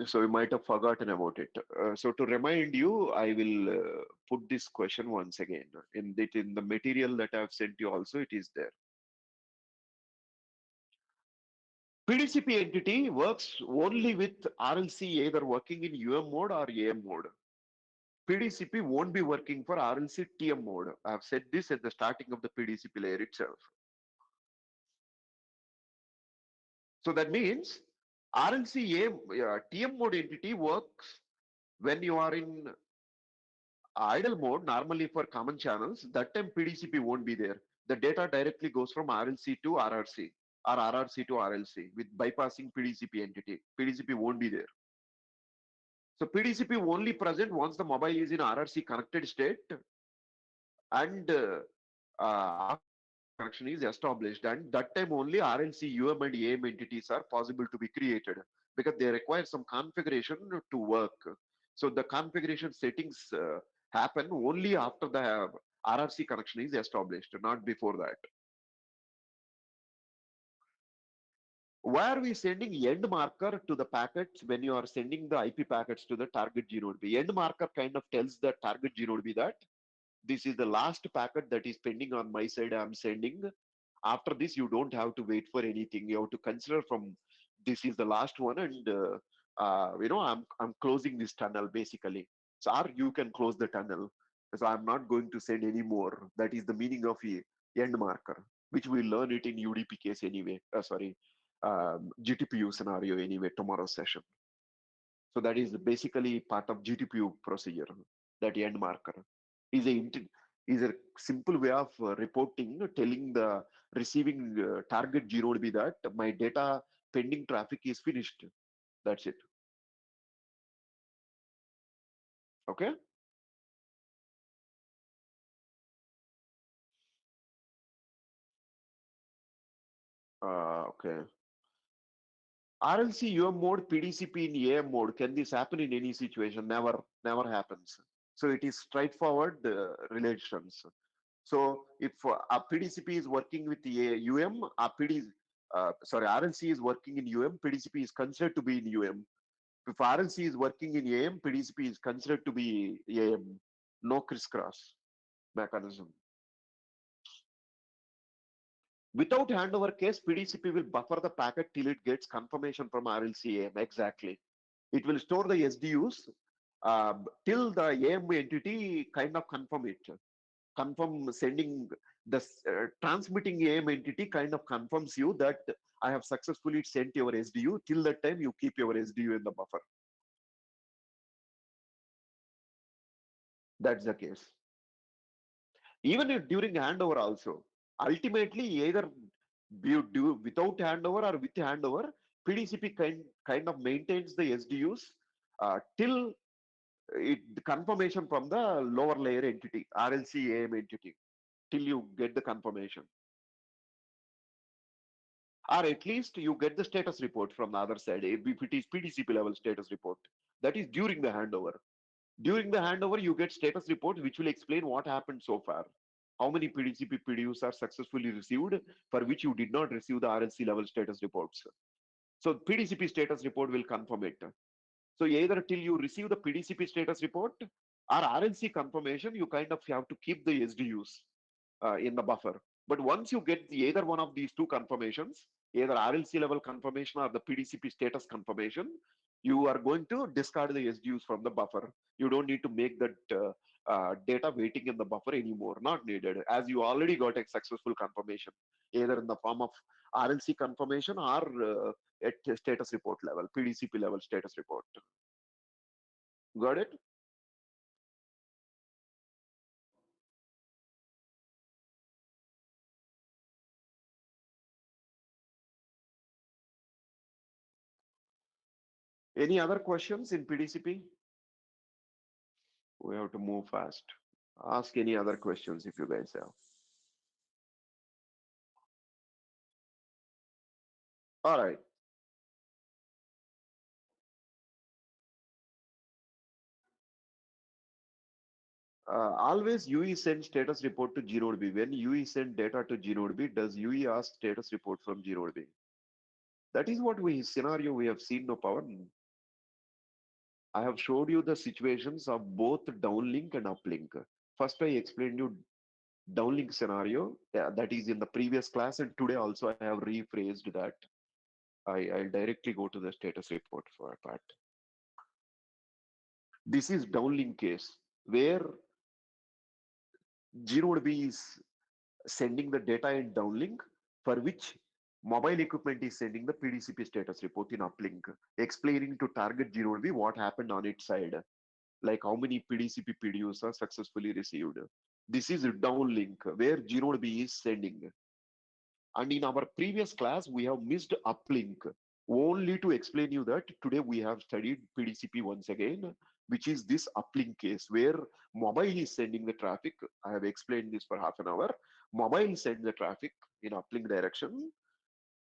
[SPEAKER 1] So you might have forgotten about it. So to remind you, I will put this question once again. In the material that I have sent you also, it is there. PDCP entity works only with RLC either working in UM mode or AM mode. PDCP won't be working for RLC TM mode. I have said this at the starting of the PDCP layer itself. So that means RLC TM mode entity works when you are in idle mode, normally for common channels. That time PDCP won't be there. The data directly goes from RLC to RRC or RRC to RLC with bypassing PDCP entity. PDCP won't be there. So PDCP only present once the mobile is in RRC connected state and connection is established, and that time only RLC, and AM entities are possible to be created because they require some configuration to work. So the configuration settings happen only after the RRC connection is established, not before that. Why are we sending end marker to the packets when you are sending the IP packets to the target G node B? End marker kind of tells the target G node B that this is the last packet that is pending on my side. I'm sending. After this, you don't have to wait for anything. You have to consider from this is the last one, and I'm closing this tunnel basically. So or you can close the tunnel. So I'm not going to send any more. That is the meaning of a end marker, which we learn it in UDP case anyway. GTPU scenario anyway tomorrow's session. So that is basically part of GTPU procedure. That end marker is a simple way of reporting, telling the receiving target G node B that my data pending traffic is finished. That's it. Okay. Okay. RLC UM mode, PDCP in AM mode. Can this happen in any situation? Never, never happens. So it is straightforward relations. So if a PDCP is working with the UM, RLC is working in UM, PDCP is considered to be in UM. If RLC is working in AM, PDCP is considered to be AM. No crisscross mechanism. Without handover case, PDCP will buffer the packet till it gets confirmation from RLC AM. Exactly. It will store the SDUs till the AM entity kind of confirm it. Confirm sending the transmitting AM entity kind of confirms you that I have successfully sent your SDU. Till that time, you keep your SDU in the buffer. That's the case. Even if during handover also, ultimately either you do without handover or with handover, PDCP kind of maintains the SDUs till the confirmation from the lower layer entity, RLC AM entity, till you get the confirmation. Or at least you get the status report from the other side, if it is PDCP level status report. That is during the handover. During the handover, you get status report which will explain what happened so far. How many PDCP PDUs are successfully received for which you did not receive the RLC level status reports. So PDCP status report will confirm it. So either till you receive the PDCP status report or RLC confirmation, you kind of have to keep the SDUs in the buffer. But once you get either one of these two confirmations, either RLC level confirmation or the PDCP status confirmation, you are going to discard the SDUs from the buffer. You don't need to make that data waiting in the buffer anymore. Not needed, as you already got a successful confirmation, either in the form of RLC confirmation or at status report level, PDCP level status report. Got it? Any other questions in PDCP? We have to move fast. Ask any other questions if you guys have. All right. Always UE send status report to GNodeB. When UE send data to GNodeB, does UE ask status report from GNodeB? That is what we scenario we have seen, no power. I have showed you the situations of both downlink and uplink. First, I explained you downlink scenario, that is in the previous class, and today also I have rephrased that. I'll directly go to the status report for a part. This is downlink case where GNodeB is sending the data in downlink, for which mobile equipment is sending the PDCP status report in uplink, explaining to target GNodeB what happened on its side, like how many PDCP PDUs are successfully received. This is downlink where GNodeB is sending. And in our previous class, we have missed uplink. Only to explain you that today we have studied PDCP once again, which is this uplink case where mobile is sending the traffic. I have explained this for half an hour. Mobile sends the traffic in uplink direction,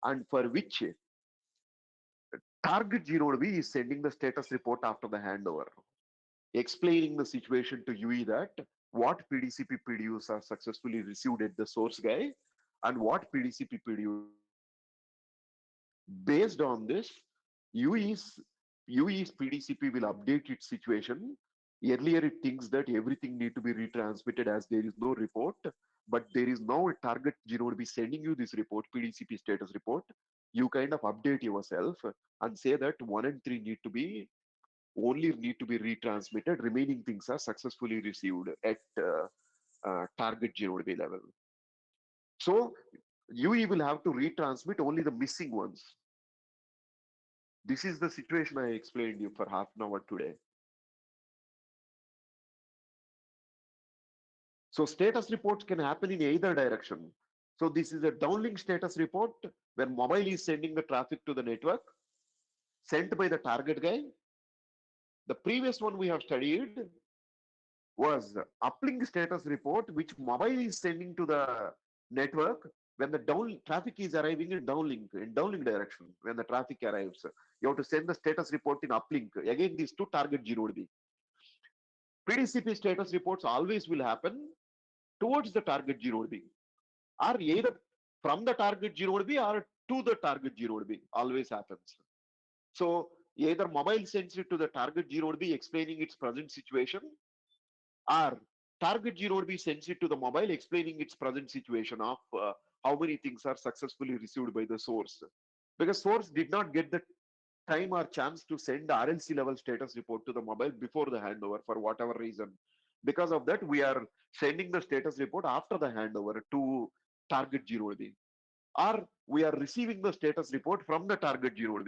[SPEAKER 1] and for which target GNodeB is sending the status report after the handover, explaining the situation to UE that what PDCP PDUs are successfully received at the source guy and what PDCP PDUs are successfully received. Based on this, UE's, UE's PDCP will update its situation. Earlier, it thinks that everything need to be retransmitted as there is no report, but there is now a target GNodeB sending you this report, PDCP status report. You kind of update yourself and say that 1 and 3 need to be retransmitted. Remaining things are successfully received at target GNodeB level. So UE will have to retransmit only the missing ones. This is the situation I explained you for half an hour today. So status reports can happen in either direction. So this is a downlink status report where mobile is sending the traffic to the network sent by the target guy. The previous one we have studied was uplink status report, which mobile is sending to the network when the down traffic is arriving in downlink direction, when the traffic arrives, you have to send the status report in uplink. Again, these two target 0 PDCP status reports always will happen towards the target 0 or either from the target 0 or to the target 0 always happens. So either mobile sends it to the target 0 explaining its present situation, or target 0 sends it to the mobile explaining its present situation of how many things are successfully received by the source. Because source did not get the time or chance to send the RLC level status report to the mobile before the handover for whatever reason. Because of that, we are sending the status report after the handover to target 0 or we are receiving the status report from the target 0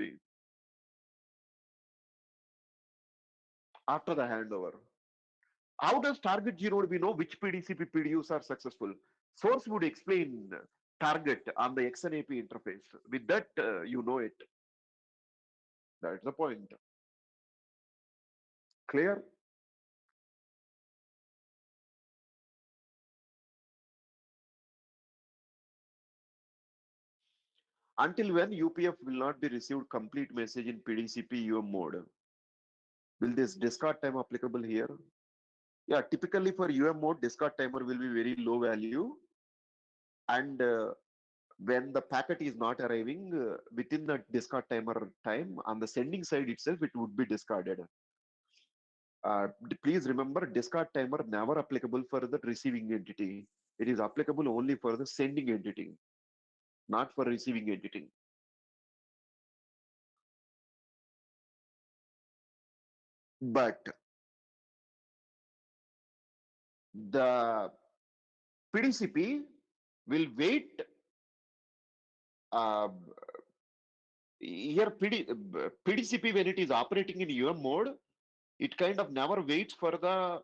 [SPEAKER 1] after the handover. How does target 0 know which PDCP PDUs are successful? Source would explain target on the XNAP interface. With that, you know it. That's the point. Clear? Until when UPF will not be received complete message in PDCP mode? Will this discard time applicable here? Yeah, typically for mode, discard timer will be very low value, and when the packet is not arriving within the discard timer time, on the sending side itself, it would be discarded. Please remember, discard timer never applicable for the receiving entity. It is applicable only for the sending entity, not for receiving entity. But the PDCP will wait. Uh, Here, PDCP, when it is operating in mode, it kind of never waits for the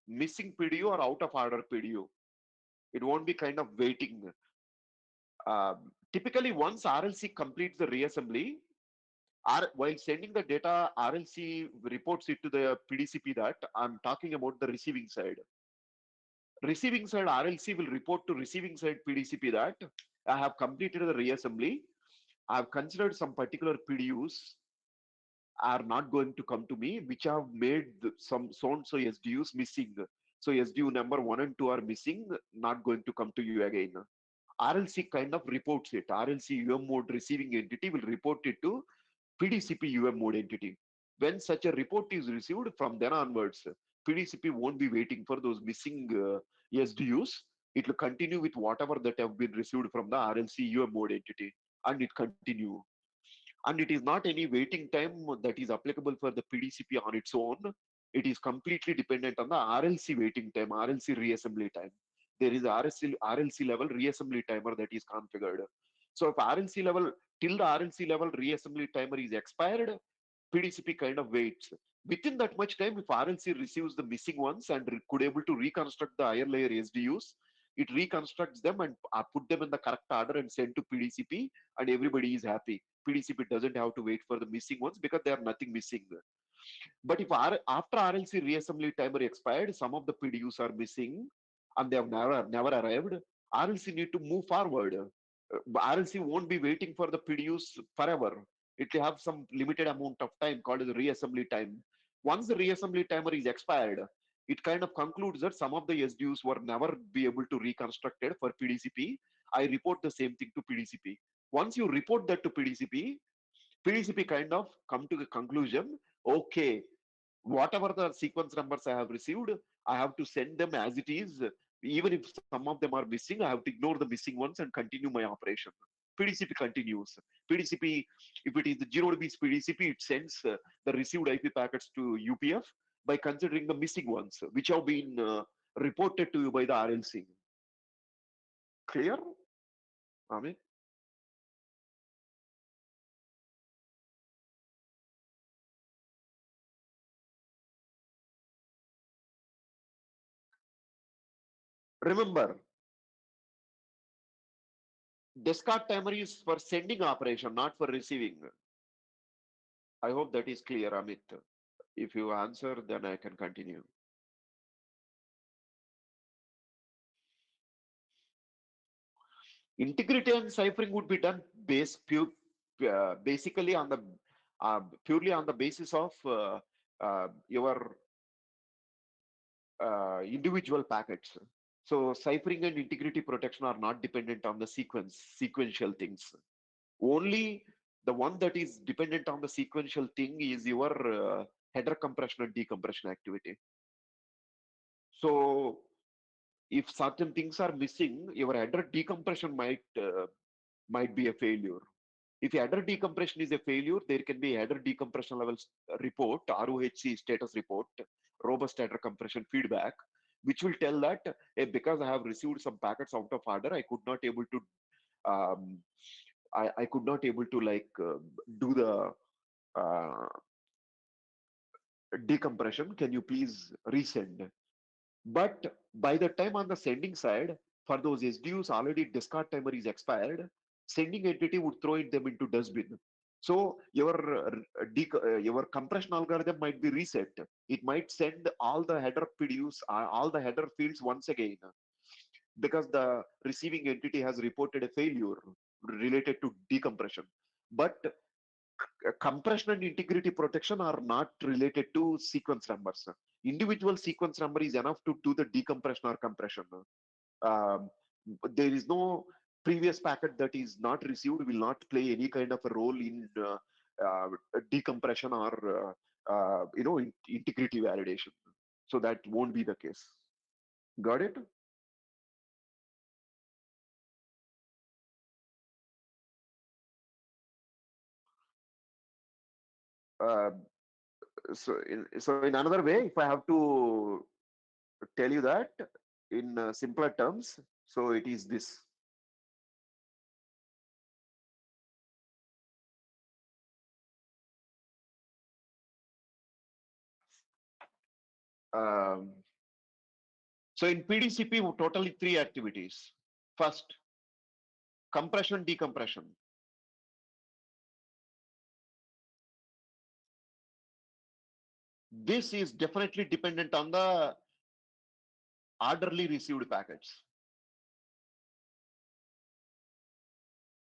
[SPEAKER 1] missing PDU or out of order PDU. It won't be kind of waiting. Typically, once RLC completes the reassembly, while sending the data, RLC reports it to the PDCP that I'm talking about the receiving side. Receiving side RLC will report to receiving side PDCP that I have completed the reassembly. I have considered some particular PDUs are not going to come to me, which have made some so and so SDUs missing. So SDU number 1 and 2 are missing, not going to come to you again. RLC kind of reports it. RLC mode receiving entity will report it to PDCP mode entity. When such a report is received, from then onwards, PDCP won't be waiting for those missing SDUs. It will continue with whatever that have been received from the RLC mode entity, and it continue. And it is not any waiting time that is applicable for the PDCP on its own. It is completely dependent on the RLC waiting time, RLC reassembly time. There is RLC level reassembly timer that is configured. So if RLC level, till the RLC level reassembly timer is expired, PDCP kind of waits. Within that much time, if RLC receives the missing ones and could able to reconstruct the higher layer SDUs, it reconstructs them and put them in the correct order and send to PDCP, and everybody is happy. PDCP doesn't have to wait for the missing ones because they are nothing missing. But if after RLC reassembly timer expired, some of the PDUs are missing and they have never arrived, RLC need to move forward. RLC won't be waiting for the PDUs forever. It will have some limited amount of time called as reassembly time. Once the reassembly timer is expired, it kind of concludes that some of the SDUs were never be able to reconstructed for PDCP. I report the same thing to PDCP. Once you report that to PDCP, PDCP kind of come to the conclusion, okay, whatever the sequence numbers I have received, I have to send them as it is. Even if some of them are missing, I have to ignore the missing ones and continue my operation. PDCP continues. PDCP, if it is the 0 PDCP, it sends the received IP packets to UPF by considering the missing ones, which have been reported to you by the RLC. Clear, Amit? Remember, discard timer is for sending operation, not for receiving. I hope that is clear, Amit. If you answer, then I can continue. Integrity and ciphering would be done basically on the purely on the basis of your individual packets. So ciphering and integrity protection are not dependent on the sequential things. Only the one that is dependent on the sequential thing is your header compression and decompression activity. So if certain things are missing, your header decompression might be a failure. If header decompression is a failure, there can be a header decompression levels report, ROHC status report, robust header compression feedback, which will tell that because I have received some packets out of order, I could not able to um, I could not able to like do the uh, decompression. Can you please resend? But by the time on the sending side, for those SDUs already discard timer is expired, sending entity would throw them into dustbin. So your compression algorithm might be reset. It might send all the header PDUs, all the header fields once again, because the receiving entity has reported a failure related to decompression. But compression and integrity protection are not related to sequence numbers. Individual sequence number is enough to do the decompression or compression. Um, there is no previous packet that is not received will not play any kind of a role in decompression or integrity validation. So that won't be the case. Got it? Uh, so in another way, if I have to tell you that in simpler terms, so it is this. Um, so in PDCP, totally three activities. First, compression, decompression. This is definitely dependent on the orderly received packets.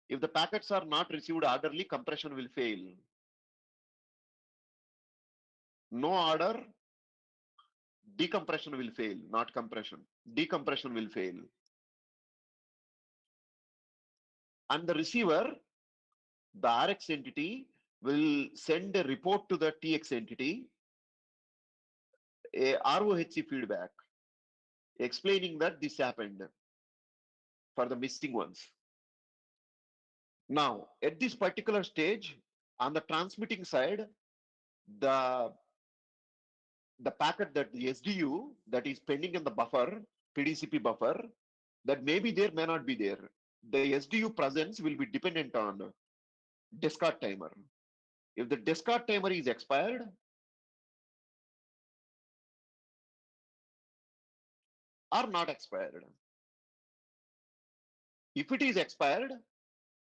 [SPEAKER 1] If the packets are not received orderly, compression will fail. No order, decompression will fail, not compression. Decompression will fail. And the receiver, the RX entity, will send a report to the TX entity, a ROHC feedback, explaining that this happened for the missing ones. Now, at this particular stage, on the transmitting side, the the packet that the SDU that is pending in the buffer, PDCP buffer, that may be there, may not be there. The SDU presence will be dependent on discard timer. If the discard timer is expired or not expired, if it is expired,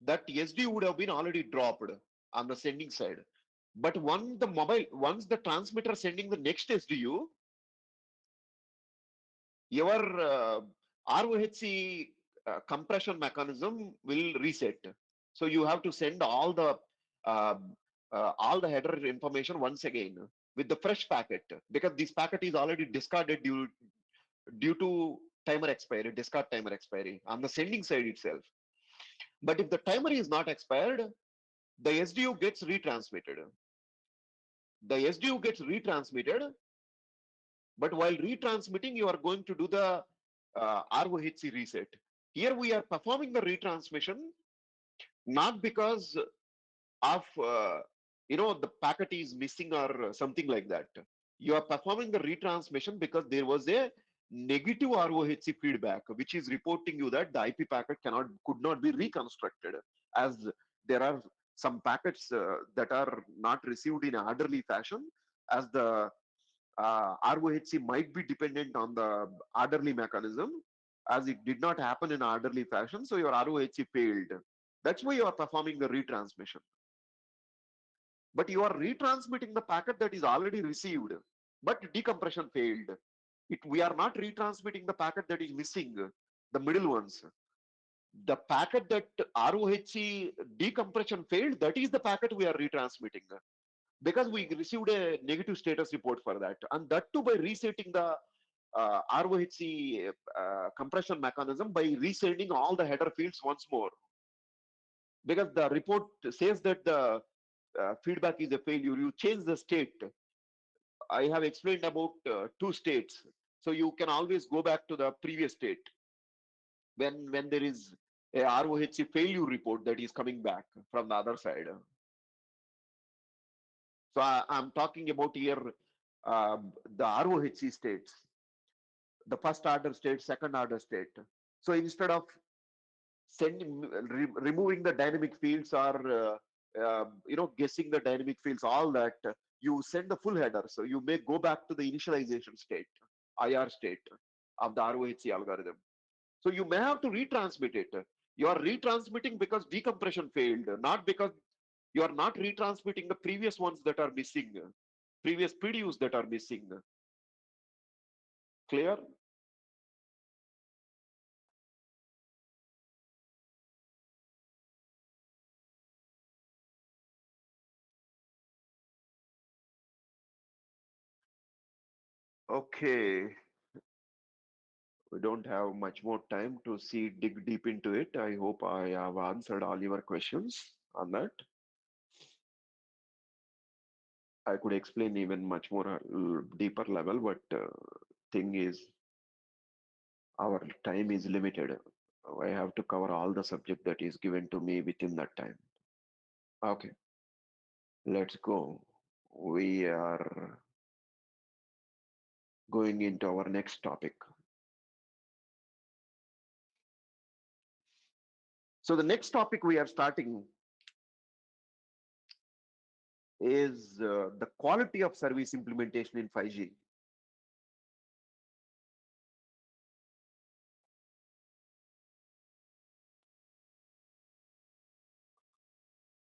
[SPEAKER 1] that SDU would have been already dropped on the sending side. But once the transmitter sending the next SDU, your ROHC compression mechanism will reset. So you have to send uh, all the header information once again with the fresh packet, because this packet is already discarded due to timer expiry, discard timer expiry on the sending side itself. But if the timer is not expired, the SDU gets retransmitted. The SDU gets retransmitted, but while retransmitting, you are going to do the ROHC reset. Here we are performing the retransmission not because of the packet is missing or something like that. You are performing the retransmission because there was a negative ROHC feedback, which is reporting you that the IP packet could not be reconstructed, as there are some packets that are not received in an orderly fashion, as the ROHC might be dependent on the orderly mechanism, as it did not happen in orderly fashion, so your ROHC failed. That's why you are performing the retransmission. But you are retransmitting the packet that is already received, but decompression failed. We are not retransmitting the packet that is missing, the middle ones. The packet that ROHC decompression failed, that is the packet we are retransmitting because we received a negative status report for that. And that too by resetting the ROHC compression mechanism by resending all the header fields once more. Because the report says that the feedback is a failure, you change the state. I have explained about two states. So you can always go back to the previous state when there is a ROHC failure report that is coming back from the other side. So I'm talking about here the ROHC states, the first order state, second order state. So instead of removing the dynamic fields or guessing the dynamic fields, all that, you send the full header. So you may go back to the initialization state, IR state of the ROHC algorithm. So you may have to retransmit it. You are retransmitting because decompression failed, not because you are not retransmitting the previous ones that are missing, previous PDUs that are missing. Clear? Okay. We don't have much more time to dig deep into it. I hope I have answered all your questions on that. I could explain even much more deeper level, but thing is, our time is limited. I have to cover all the subject that is given to me within that time. Okay, let's go. We are going into our next topic. So the next topic we are starting is the quality of service implementation in 5G.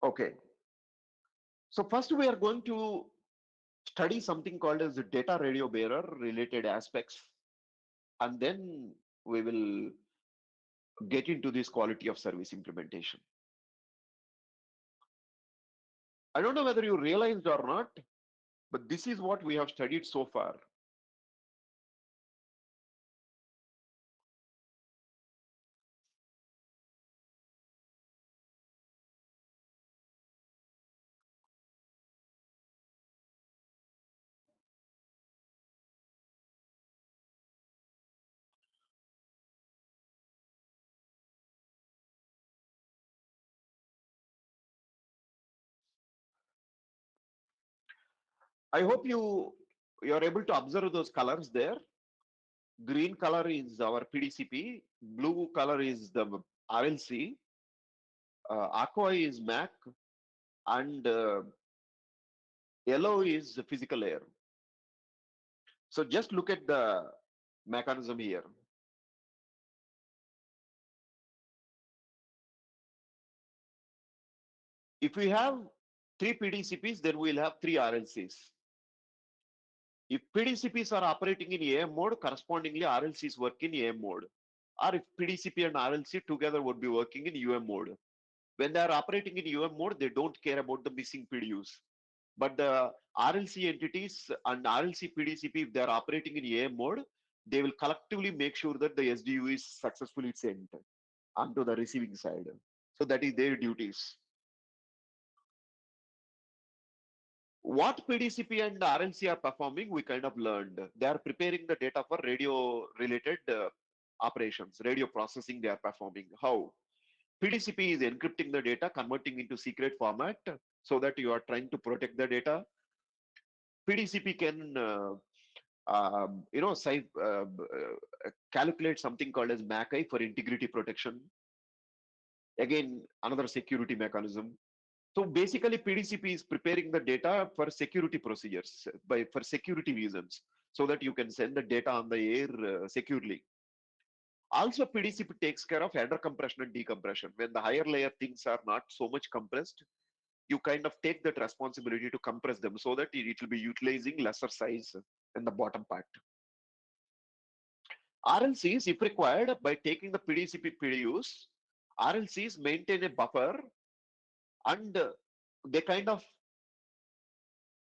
[SPEAKER 1] Okay, so first we are going to study something called as the data radio bearer related aspects, and then we will get into this quality of service implementation. I don't know whether you realized or not, but this is what we have studied so far. I hope you are able to observe those colors there. Green color is our PDCP, blue color is the RLC, aqua is MAC, and yellow is the physical layer. So just look at the mechanism here. If we have three PDCPs, then we'll have three RLCs. If PDCPs are operating in AM mode, correspondingly RLCs work in AM mode. Or if PDCP and RLC together would be working in UM mode. When they are operating in UM mode, they don't care about the missing PDUs. But the RLC entities and RLC PDCP, if they are operating in AM mode, they will collectively make sure that the SDU is successfully sent onto the receiving side. So that is their duties. What PDCP and RLC are performing, we kind of learned. They are preparing the data for radio related operations, radio processing they are performing. How? PDCP is encrypting the data, converting into secret format so that you are trying to protect the data. PDCP can, calculate something called as MAC-I for integrity protection. Again, another security mechanism. So basically, PDCP is preparing the data for security procedures, for security reasons, so that you can send the data on the air securely. Also, PDCP takes care of header compression and decompression. When the higher layer things are not so much compressed, you kind of take that responsibility to compress them so that it will be utilizing lesser size in the bottom part. RLCs, if required, by taking the PDCP PDUs, RLCs maintain a buffer, and they kind of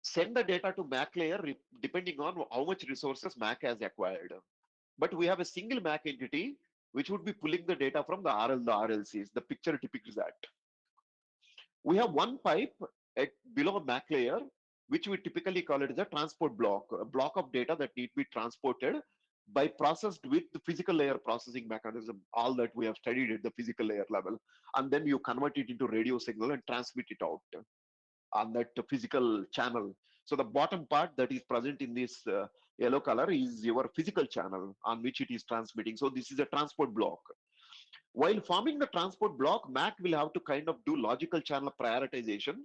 [SPEAKER 1] send the data to MAC layer depending on how much resources MAC has acquired. But we have a single MAC entity which would be pulling the data from the the RLCs. The picture depicts that. We have one pipe below a MAC layer, which we typically call it as a transport block, a block of data that need to be transported by processed with the physical layer processing mechanism, all that we have studied at the physical layer level. And then you convert it into radio signal and transmit it out on that physical channel. So the bottom part that is present in this yellow color is your physical channel on which it is transmitting. So this is a transport block. While forming the transport block, MAC will have to kind of do logical channel prioritization.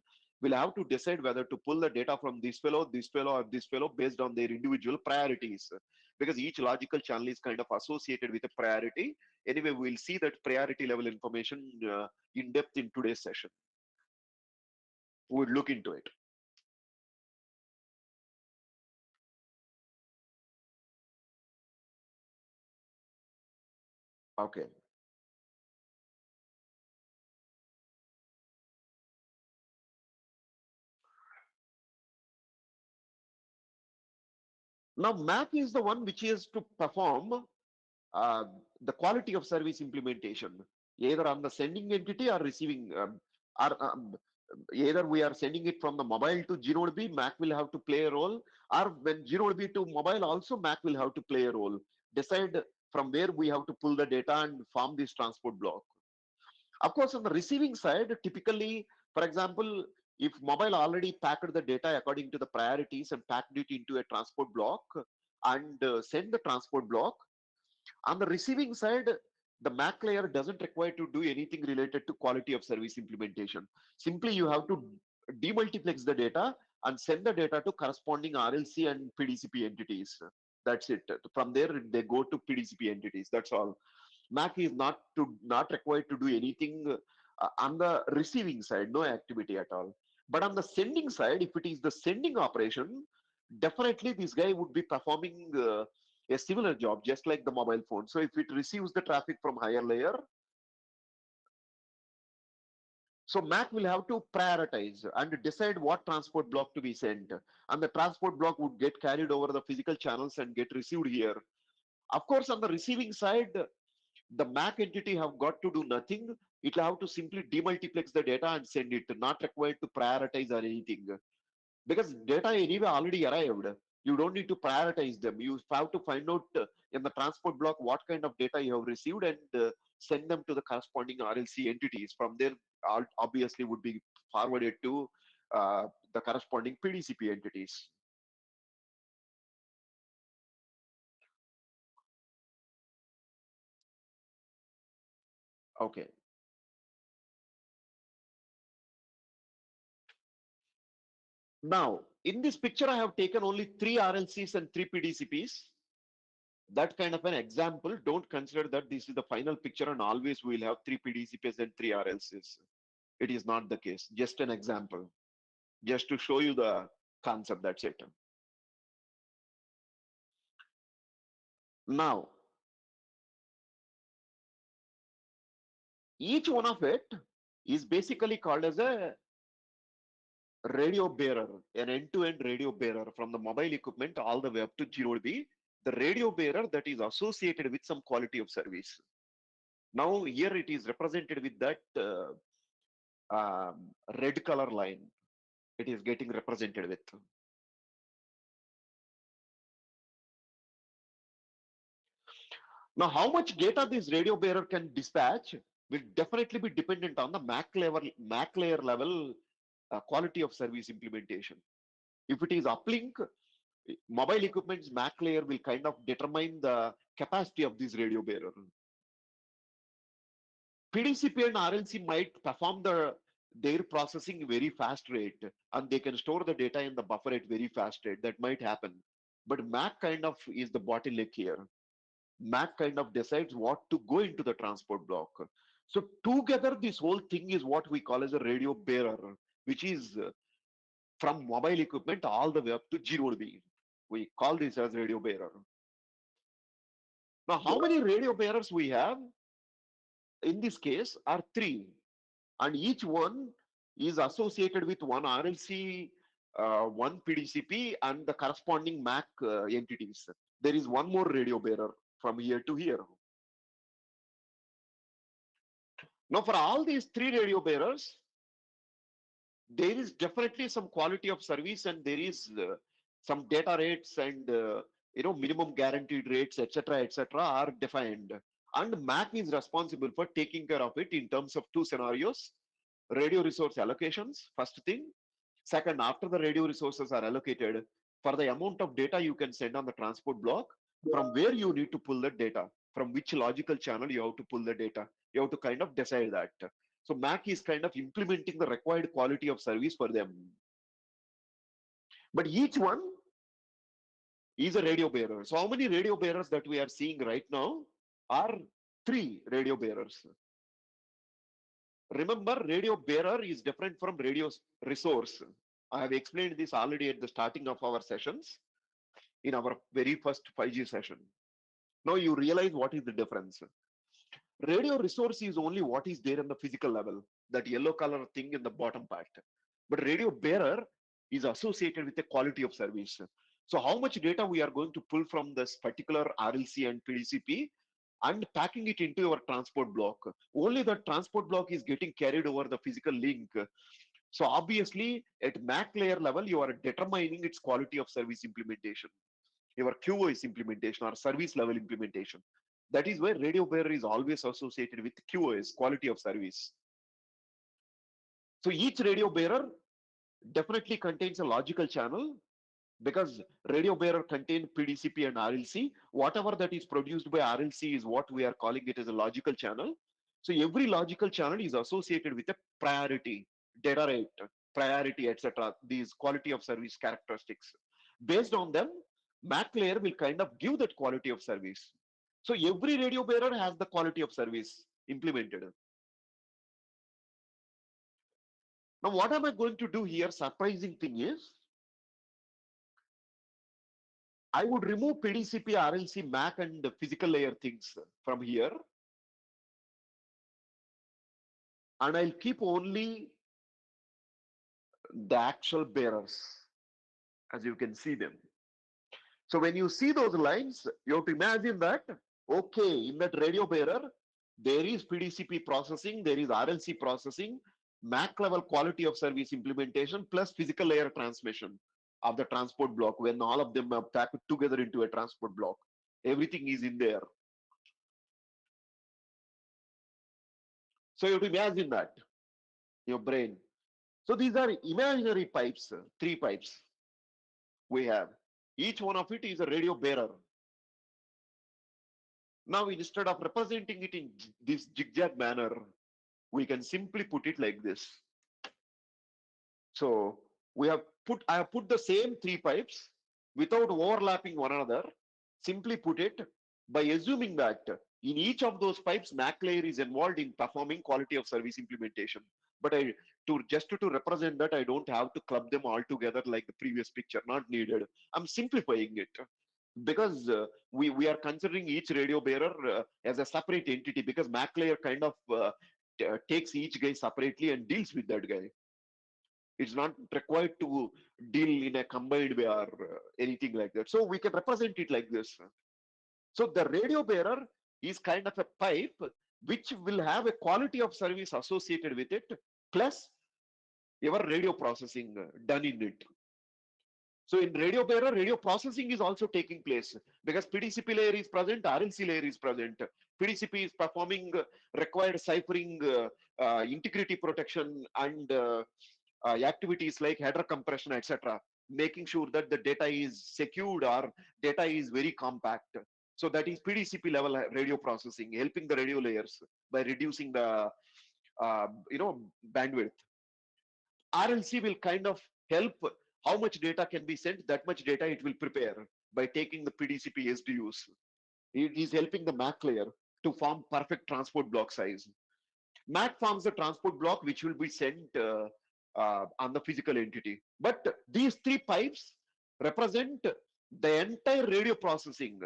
[SPEAKER 1] Will have to decide whether to pull the data from this fellow, or this fellow based on their individual priorities. Because each logical channel is kind of associated with a priority. Anyway, we'll see that priority level information in depth in today's session. We'll look into it. Okay. Now, MAC is the one which is to perform uh, the quality of service implementation, either on the sending entity or receiving, or either we are sending it from the mobile to GNodeB, MAC will have to play a role, or when GNodeB to mobile also, MAC will have to play a role. Decide from where we have to pull the data and form this transport block. Of course, on the receiving side, typically, for example, if mobile already packed the data according to the priorities and packed it into a transport block and send the transport block, on the receiving side, the MAC layer doesn't require to do anything related to quality of service implementation. Simply, you have to demultiplex the data and send the data to corresponding RLC and PDCP entities. That's it. From there, they go to PDCP entities. That's all. MAC is not required to do anything on the receiving side, no activity at all. But on the sending side, if it is the sending operation, definitely this guy would be performing a similar job, just like the mobile phone. So if it receives the traffic from higher layer, so MAC will have to prioritize and decide what transport block to be sent. And the transport block would get carried over the physical channels and get received here. Of course, on the receiving side, the MAC entity have got to do nothing. It will have to simply demultiplex the data and send it, not required to prioritize or anything. Because data anyway already arrived. You don't need to prioritize them. You have to find out in the transport block what kind of data you have received and send them to the corresponding RLC entities. From there, obviously would be forwarded to the corresponding PDCP entities. Okay. Now, in this picture, I have taken only 3 RLCs and 3 PDCPs. That kind of an example. Don't consider that this is the final picture and always we will have 3 PDCPs and 3 RLCs. It is not the case. Just an example, just to show you the concept. That's it. Now, each one of it is basically called as a radio bearer, an end-to-end radio bearer from the mobile equipment all the way up to zero B, the radio bearer that is associated with some quality of service. Now here it is represented with that red color line. It is getting represented with. Now, how much data this radio bearer can dispatch will definitely be dependent on the MAC layer level quality of service implementation. If it is uplink, mobile equipment's MAC layer will kind of determine the capacity of this radio bearer. PDCP and RLC might perform their processing very fast rate, and they can store the data in the buffer at very fast rate. That might happen. But MAC kind of is the bottleneck here. MAC kind of decides what to go into the transport block. So together, this whole thing is what we call as a radio bearer, which is from mobile equipment all the way up to zero B. We call this as radio bearer. Now, how many radio bearers we have? in this case are three, and each one is associated with one RLC, one PDCP, and the corresponding MAC entities. There is one more radio bearer from here to here. Now, for all these three radio bearers, there is definitely some quality of service, and there is some data rates and minimum guaranteed rates, etc., are defined. And MAC is responsible for taking care of it in terms of two scenarios: radio resource allocations, first thing. Second, after the radio resources are allocated, for the amount of data you can send on the transport block, from where you need to pull the data, from which logical channel you have to pull the data. You have to kind of decide that. So MAC is kind of implementing the required quality of service for them. But each one is a radio bearer. So how many radio bearers that we are seeing right now are three radio bearers. Remember, radio bearer is different from radio resource. I have explained this already at the starting of our sessions in our very first 5G session. Now you realize what is the difference. Radio resource is only what is there in the physical level, that yellow color thing in the bottom part. But radio bearer is associated with the quality of service. So how much data we are going to pull from this particular RLC and PDCP and packing it into your transport block. Only the transport block is getting carried over the physical link. So obviously at MAC layer level, you are determining its quality of service implementation, your QoS implementation or service level implementation. That is why radio bearer is always associated with QoS, quality of service. So each radio bearer definitely contains a logical channel, because radio bearer contain PDCP and RLC. Whatever that is produced by RLC is what we are calling it as a logical channel. So every logical channel is associated with a priority, data rate, priority, etc. These quality of service characteristics. Based on them, MAC layer will kind of give that quality of service. So every radio bearer has the quality of service implemented. Now, what am I going to do here? Surprising thing is, I would remove PDCP, RLC, MAC, and the physical layer things from here. And I'll keep only the actual bearers, as you can see them. So when you see those lines, you have to imagine that, okay, in that radio bearer, there is PDCP processing, there is RLC processing, MAC level quality of service implementation, plus physical layer transmission of the transport block when all of them are packed together into a transport block. Everything is in there. So you have to imagine that, your brain. So these are imaginary pipes, three pipes we have. Each one of it is a radio bearer. Now, instead of representing it in this zigzag manner, we can simply put it like this. So I have put the same three pipes without overlapping one another. Simply put it by assuming that in each of those pipes, MAC layer is involved in performing quality of service implementation. But just to represent that, I don't have to club them all together like the previous picture, not needed. I'm simplifying it, because we are considering each radio bearer as a separate entity, because MAC layer kind of takes each guy separately and deals with that guy. It's not required to deal in a combined way or anything like that. So we can represent it like this. So the radio bearer is kind of a pipe which will have a quality of service associated with it, plus your radio processing done in it. So in radio bearer, radio processing is also taking place, because PDCP layer is present, RLC layer is present. PDCP is performing required ciphering, integrity protection, and activities like header compression, etc., making sure that the data is secured or data is very compact. So that is PDCP level radio processing, helping the radio layers by reducing the bandwidth. RLC will kind of help how much data can be sent, that much data it will prepare by taking the PDCP SDUs. It is helping the MAC layer to form perfect transport block size. MAC forms the transport block which will be sent on the physical entity. But these three pipes represent the entire radio processing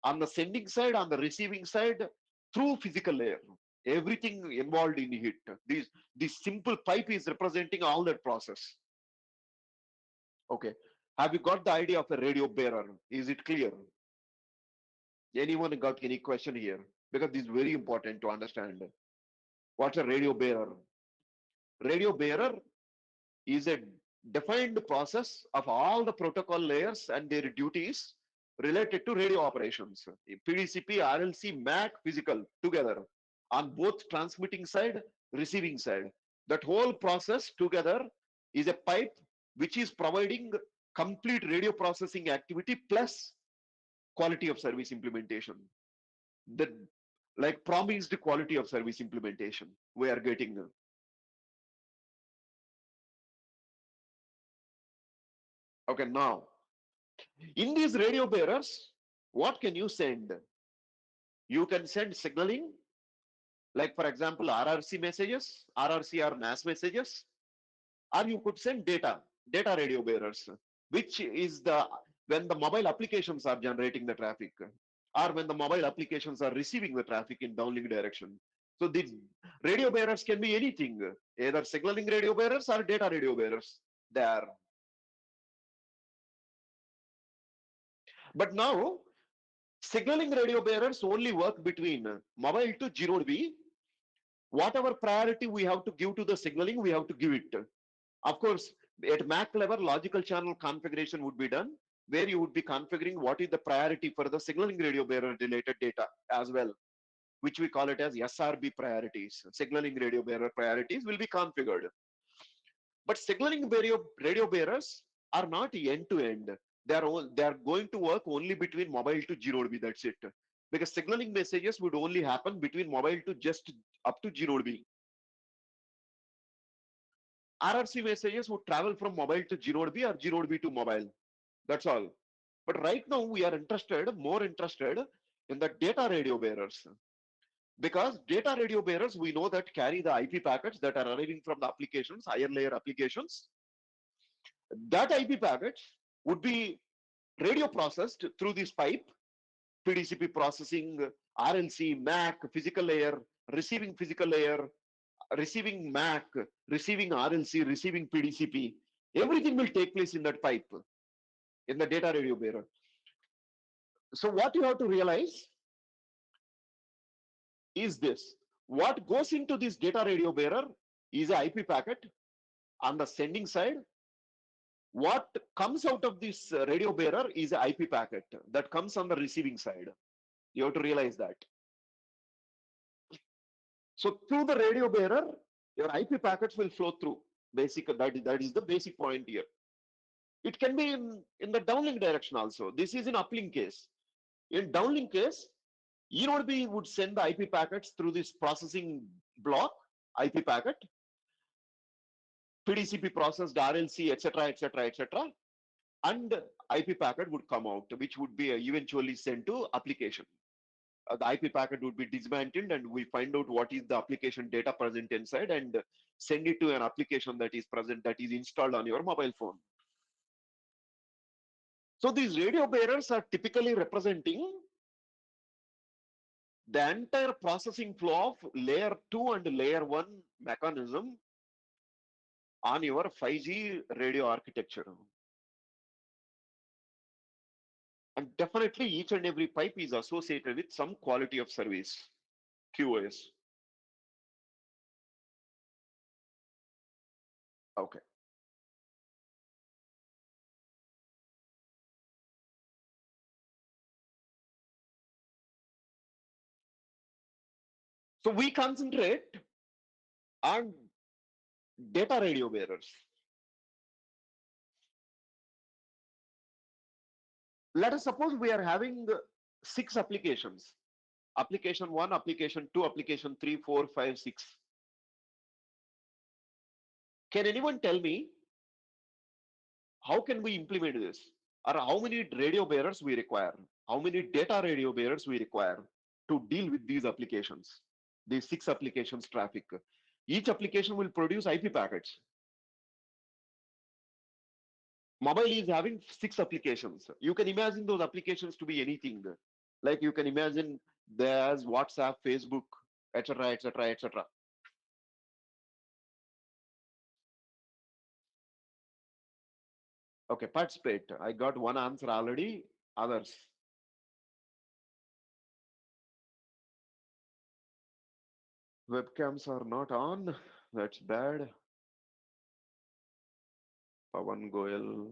[SPEAKER 1] on the sending side, on the receiving side, through physical layer. everything involved in it. This simple pipe is representing all that process. Okay. Have you got the idea of a radio bearer? Is it clear? Anyone got any question here? Because this is very important to understand. What's a radio bearer? Radio bearer is a defined process of all the protocol layers and their duties related to radio operations. PDCP, RLC, MAC, physical together on both transmitting side, receiving side. That whole process together is a pipe which is providing complete radio processing activity plus quality of service implementation. The like promised quality of service implementation we are getting. Okay, now in these radio bearers, what can you send? You can send signaling, like for example, RRC messages, RRC or NAS messages, or you could send data radio bearers, which is the when the mobile applications are generating the traffic, or when the mobile applications are receiving the traffic in downlink direction. So these radio bearers can be anything, either signaling radio bearers or data radio bearers. They are. But now signaling radio bearers only work between mobile to 0dB. Whatever priority we have to give to the signaling, we have to give it. Of course, at MAC level, logical channel configuration would be done, where you would be configuring what is the priority for the signaling radio bearer related data as well, which we call it as SRB priorities. Signaling radio bearer priorities will be configured. But signaling radio bearers are not end to end. They are going to work only between mobile to 0dB. That's it. Because signaling messages would only happen between mobile to just up to 0dB. RRC messages would travel from mobile to 0dB or 0dB to mobile. That's all. But right now we are more interested in the data radio bearers. Because data radio bearers, we know that carry the IP packets that are arriving from the applications, higher layer applications. That IP packets would be radio processed through this pipe, PDCP processing, RLC, MAC, physical layer, receiving MAC, receiving RLC, receiving PDCP. Everything will take place in that pipe, in the data radio bearer. So what you have to realize is this. What goes into this data radio bearer is an IP packet on the sending side. What comes out of this radio bearer is an IP packet that comes on the receiving side. You have to realize that. So through the radio bearer, your IP packets will flow through. That is the basic point here. It can be in the downlink direction also. This is in uplink case. In downlink case, eNodeB would send the IP packets through this processing block, IP packet, PDCP processed RLC, etc., etc., etc., and IP packet would come out, which would be eventually sent to application. The IP packet would be dismantled and we find out what is the application data present inside and send it to an application that is present, that is installed on your mobile phone. So these radio bearers are typically representing the entire processing flow of layer 2 and layer 1 mechanism on your 5G radio architecture. And definitely each and every pipe is associated with some quality of service, QoS. Okay. So we concentrate on data radio bearers. Let us suppose we are having 6 applications. Application 1, application 2, application 3, 4, 5, 6. Can anyone tell me how can we implement this? Or how many radio bearers we require? How many data radio bearers we require to deal with these applications? These 6 applications traffic. Each application will produce IP packets. Mobile is having 6 applications. You can imagine those applications to be anything. Like you can imagine there's WhatsApp, Facebook. etc., etc., etc. Okay, participate. I got one answer already. Others. Webcams are not on. That's bad. Pawan Goyal.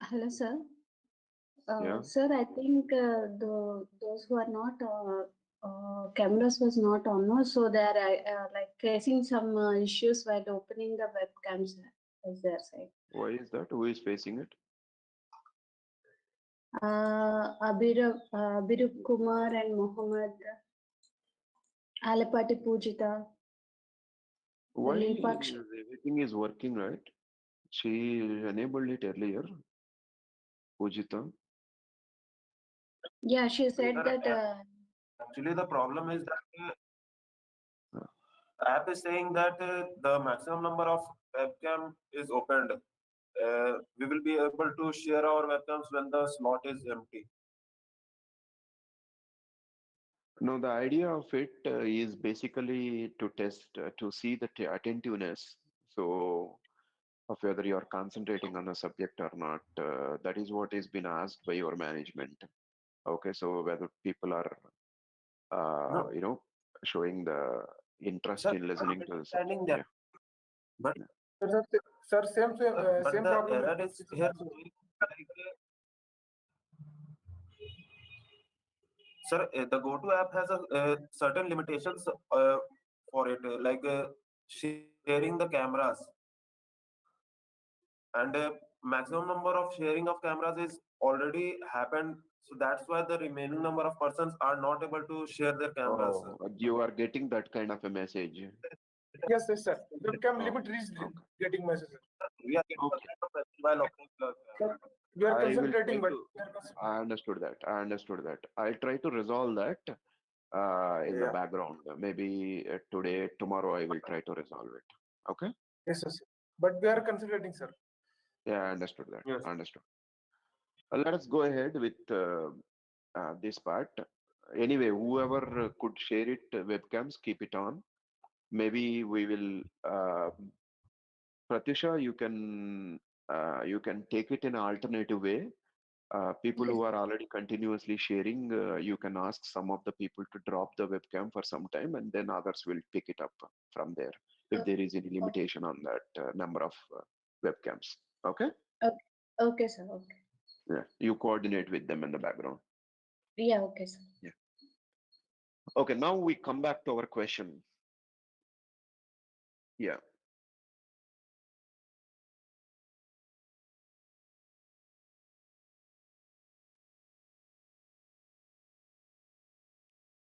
[SPEAKER 2] Hello, sir.
[SPEAKER 1] Yeah.
[SPEAKER 2] Sir, I think those who are not cameras was not on, no? So they are like facing some issues while opening the webcams as their side.
[SPEAKER 1] Why is that? Who is facing it?
[SPEAKER 2] Abirup Kumar and Mohammed Alepati Pujita,
[SPEAKER 1] Why
[SPEAKER 2] Leepakshi.
[SPEAKER 1] everything is working right? She enabled it earlier. Pujita.
[SPEAKER 2] Yeah, she said
[SPEAKER 3] Sir,
[SPEAKER 2] that.
[SPEAKER 3] actually, the problem is that
[SPEAKER 1] Uh,
[SPEAKER 3] app is saying that the maximum number of webcam is opened. We will be able to share our webcams when the slot is empty.
[SPEAKER 1] No, the idea of it is basically to test, to see the attentiveness. So, of whether you are concentrating on a subject or not. That is what is been asked by your management. Okay, so whether people are,
[SPEAKER 3] No,
[SPEAKER 1] showing the interest
[SPEAKER 3] sir,
[SPEAKER 1] in
[SPEAKER 3] I'm
[SPEAKER 1] listening to the subject.
[SPEAKER 3] understanding that,
[SPEAKER 1] Yeah.
[SPEAKER 3] but
[SPEAKER 1] Yeah.
[SPEAKER 4] Sir, same
[SPEAKER 3] the
[SPEAKER 4] problem
[SPEAKER 3] error
[SPEAKER 4] with
[SPEAKER 3] is
[SPEAKER 4] this is
[SPEAKER 3] here
[SPEAKER 4] also.
[SPEAKER 3] showing like, sir, the GoTo app has a certain limitations for it, like sharing the cameras and maximum number of sharing of cameras is already happened. So that's why the remaining number of persons are not able to share their cameras.
[SPEAKER 1] Oh, you are getting that kind of a message.
[SPEAKER 4] Yes, sir. Webcam
[SPEAKER 1] Oh,
[SPEAKER 4] limit reached
[SPEAKER 1] okay.
[SPEAKER 4] getting messages.
[SPEAKER 3] We are getting
[SPEAKER 1] Okay.
[SPEAKER 3] a kind of message while opening the
[SPEAKER 4] Sir, we are
[SPEAKER 1] I will try
[SPEAKER 4] concentrating, but
[SPEAKER 1] to.
[SPEAKER 4] we are concentrating.
[SPEAKER 1] I understood that. I understood that. I'll try to resolve that in the
[SPEAKER 3] yeah.
[SPEAKER 1] background. Maybe today, tomorrow, I will try to resolve it. Okay?
[SPEAKER 4] Yes, sir. But we are concentrating, sir.
[SPEAKER 1] Yeah, I understood that.
[SPEAKER 3] Yes.
[SPEAKER 1] I understood. Let us go ahead with this part. Anyway, whoever could share it, webcams, keep it on. Maybe we will, Pratyusha, you can take it in an alternative way. People
[SPEAKER 2] Yes,
[SPEAKER 1] who are already continuously sharing, you can ask some of the people to drop the webcam for some time, and then others will pick it up from there if
[SPEAKER 2] okay,
[SPEAKER 1] there is any limitation on that number of webcams. Okay?
[SPEAKER 2] okay, okay, sir. Okay.
[SPEAKER 1] Yeah, you coordinate with them in the background.
[SPEAKER 2] Yeah, okay, sir.
[SPEAKER 1] Yeah. Okay, now we come back to our question. Yeah.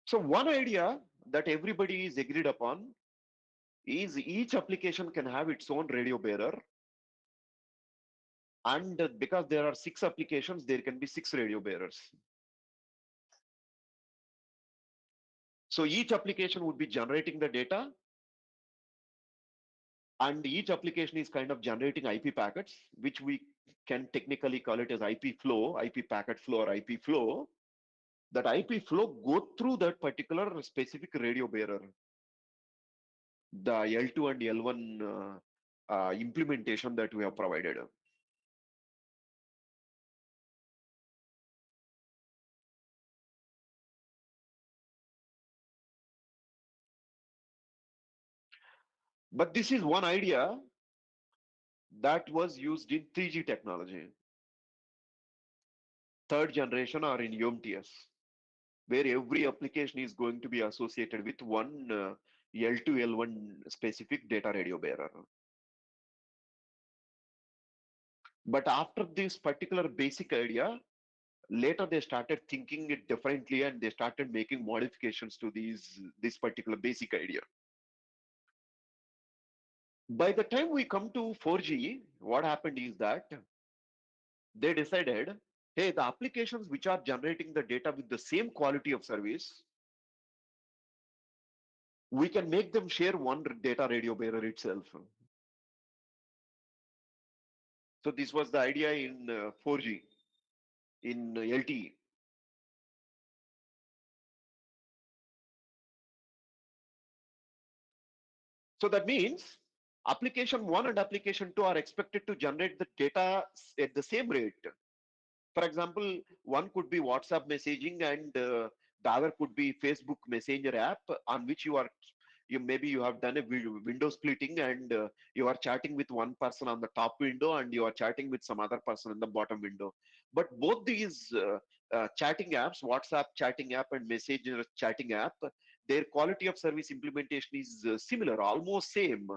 [SPEAKER 1] So one idea that everybody is agreed upon is each application can have its own radio bearer, and because there are 6 applications, there can be 6 radio bearers. So each application would be generating the data, and each application is kind of generating IP packets, which we can technically call it as IP flow, IP packet flow, or IP flow. That IP flow go through that particular specific radio bearer, the L2 and L1 implementation that we have provided. But this is one idea that was used in 3G technology, third generation, or in UMTS, where every application is going to be associated with one L2, L1 specific data radio bearer. But after this particular basic idea, later they started thinking it differently and they started making modifications to this particular basic idea. By the time we come to 4G, what happened is that they decided, hey, the applications which are generating the data with the same quality of service, we can make them share one data radio bearer itself. So this was the idea in 4G, in LTE. So that means application 1 and application 2 are expected to generate the data at the same rate. For example, one could be WhatsApp messaging and the other could be Facebook Messenger app on which maybe you have done a window splitting and you are chatting with one person on the top window and you are chatting with some other person in the bottom window. But both these chatting apps, WhatsApp chatting app and Messenger chatting app, their quality of service implementation is similar, almost same.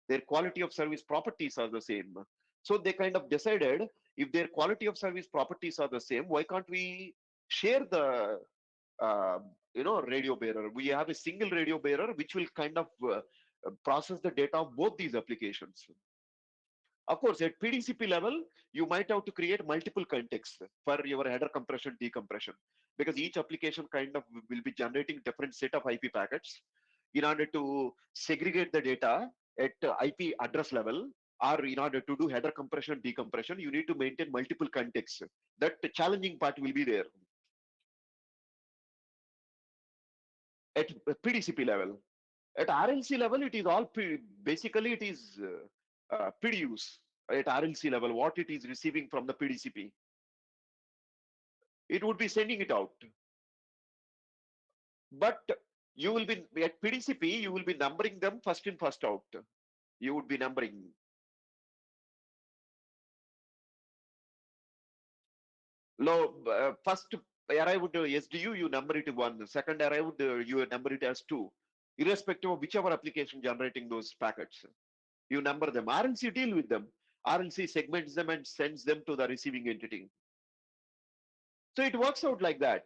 [SPEAKER 1] Their quality of service properties are the same. So they kind of decided, if their quality of service properties are the same, why can't we share the uh, radio bearer? We have a single radio bearer which will kind of process the data of both these applications. Of course, at PDCP level, you might have to create multiple contexts for your header compression, decompression, because each application kind of will be generating different set of IP packets. In order to segregate the data at IP address level, or in order to do header compression, decompression, you need to maintain multiple contexts. That challenging part will be there at PDCP level. At RLC level, it is all basically it is PDUs at RLC level. What it is receiving from the PDCP, it would be sending it out. But you will be at PDCP, you will be numbering them first in, first out. You would be numbering. First arrived SDU, you number it 1. Second arrived, you number it as 2. Irrespective of whichever application generating those packets, you number them. RLC deal with them. RLC segments them and sends them to the receiving entity. So it works out like that.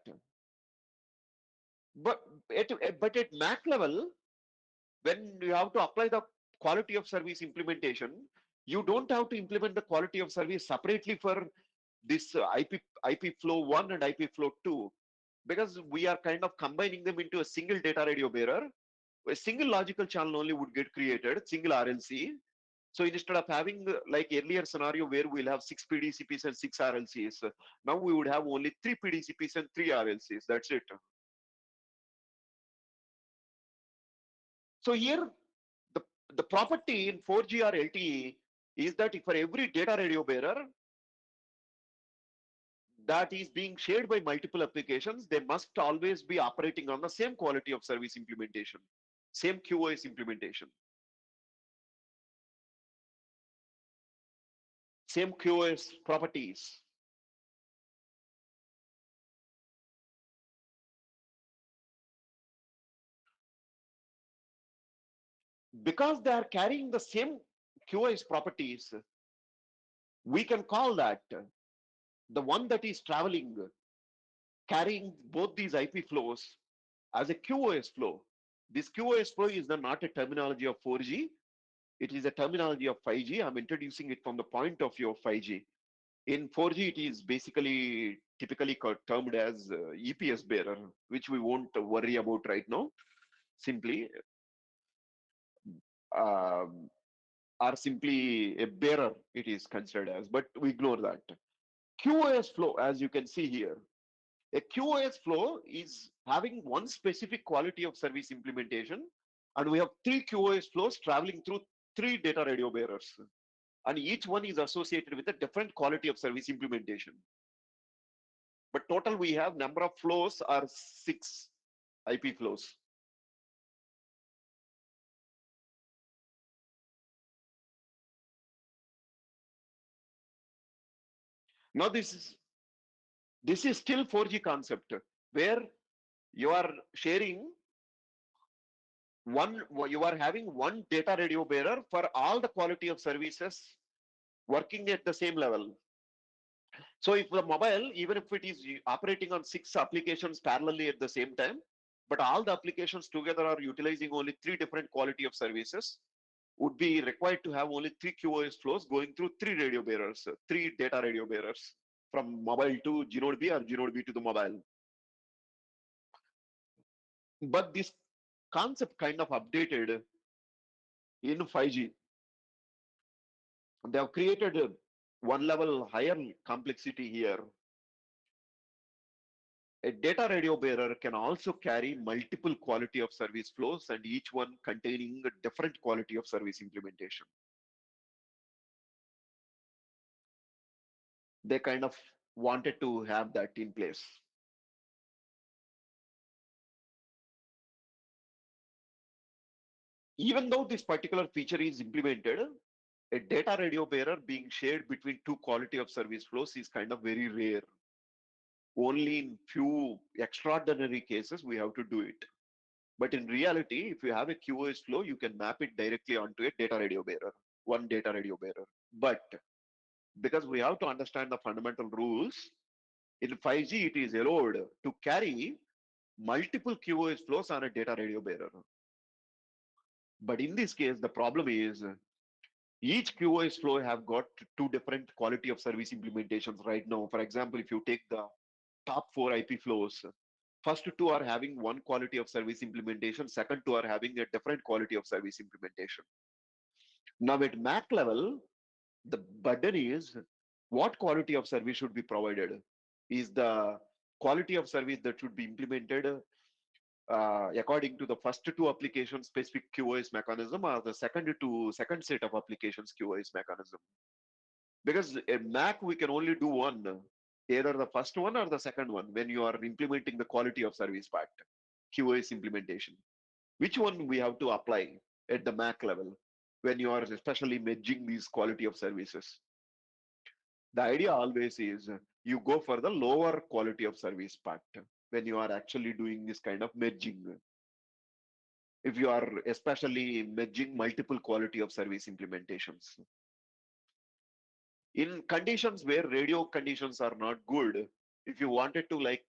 [SPEAKER 1] But at MAC level, when you have to apply the quality of service implementation, you don't have to implement the quality of service separately for this IP flow 1 and IP flow 2, because we are kind of combining them into a single data radio bearer. A single logical channel only would get created, single RLC. So instead of having like earlier scenario where we'll have 6 PDCPs and 6 RLCs, now we would have only 3 PDCPs and 3 RLCs. That's it. So here, the property in 4G or LTE is that for every data radio bearer that is being shared by multiple applications, they must always be operating on the same quality of service implementation, same QoS implementation, same QoS properties. Because they are carrying the same QoS properties, we can call that the one that is traveling, carrying both these IP flows as a QoS flow. This QoS flow is not a terminology of 4G. It is a terminology of 5G. I'm introducing it from the point of view of 5G. In 4G, it is basically typically termed as EPS bearer, which we won't worry about right now. Simply, are simply a bearer, it is considered as, but we ignore that. QoS flow, as you can see here, a QoS flow is having one specific quality of service implementation, and we have 3 QoS flows traveling through 3 data radio bearers, and each one is associated with a different quality of service implementation. But total we have number of flows are 6 IP flows. Now this is still 4G concept, where you are sharing you are having one data radio bearer for all the quality of services working at the same level. So if the mobile, even if it is operating on 6 applications parallelly at the same time, but all the applications together are utilizing only 3 different quality of services, would be required to have only 3 QoS flows going through 3 radio bearers, 3 data radio bearers, from mobile to Gnode B or Gnode B to the mobile. But this concept kind of updated in 5G. They have created one level higher complexity here. A data radio bearer can also carry multiple quality of service flows and each one containing a different quality of service implementation. They kind of wanted to have that in place. Even though this particular feature is implemented, a data radio bearer being shared between two quality of service flows is kind of very rare. Only in few extraordinary cases we have to do it. But in reality, if you have a QoS flow, you can map it directly onto a data radio bearer, one data radio bearer. But because we have to understand the fundamental rules, in 5G it is allowed to carry multiple QoS flows on a data radio bearer. But in this case, the problem is each QoS flow have got two different quality of service implementations right now. For example, if you take the top 4 IP flows, first two are having one quality of service implementation, second two are having a different quality of service implementation. Now at MAC level, the burden is what quality of service should be provided? Is the quality of service that should be implemented according to the first two application specific QoS mechanism or the second set of applications QoS mechanism? Because a Mac we can only do one, either the first one or the second one when you are implementing the quality of service part, QoS implementation. Which one we have to apply at the Mac level when you are especially merging these quality of services? The idea always is you go for the lower quality of service part when you are actually doing this kind of merging. If you are especially merging multiple quality of service implementations. In conditions where radio conditions are not good, if you wanted to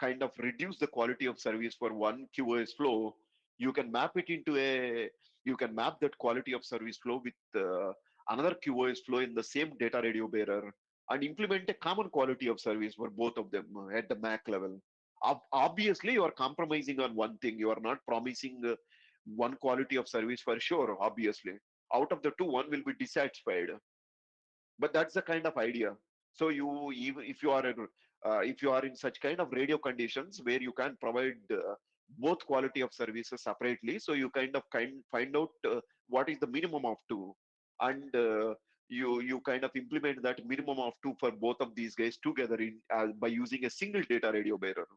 [SPEAKER 1] kind of reduce the quality of service for one QoS flow, you can map it into you can map that quality of service flow with another QoS flow in the same data radio bearer and implement a common quality of service for both of them at the MAC level. Obviously, you are compromising on one thing. You are not promising one quality of service for sure, obviously. Out of the two, one will be dissatisfied. But that's the kind of idea. So you, even if you are in such kind of radio conditions where you can provide both quality of services separately, so you find out what is the minimum of two, and you kind of implement that minimum of two for both of these guys together by using a single data radio bearer.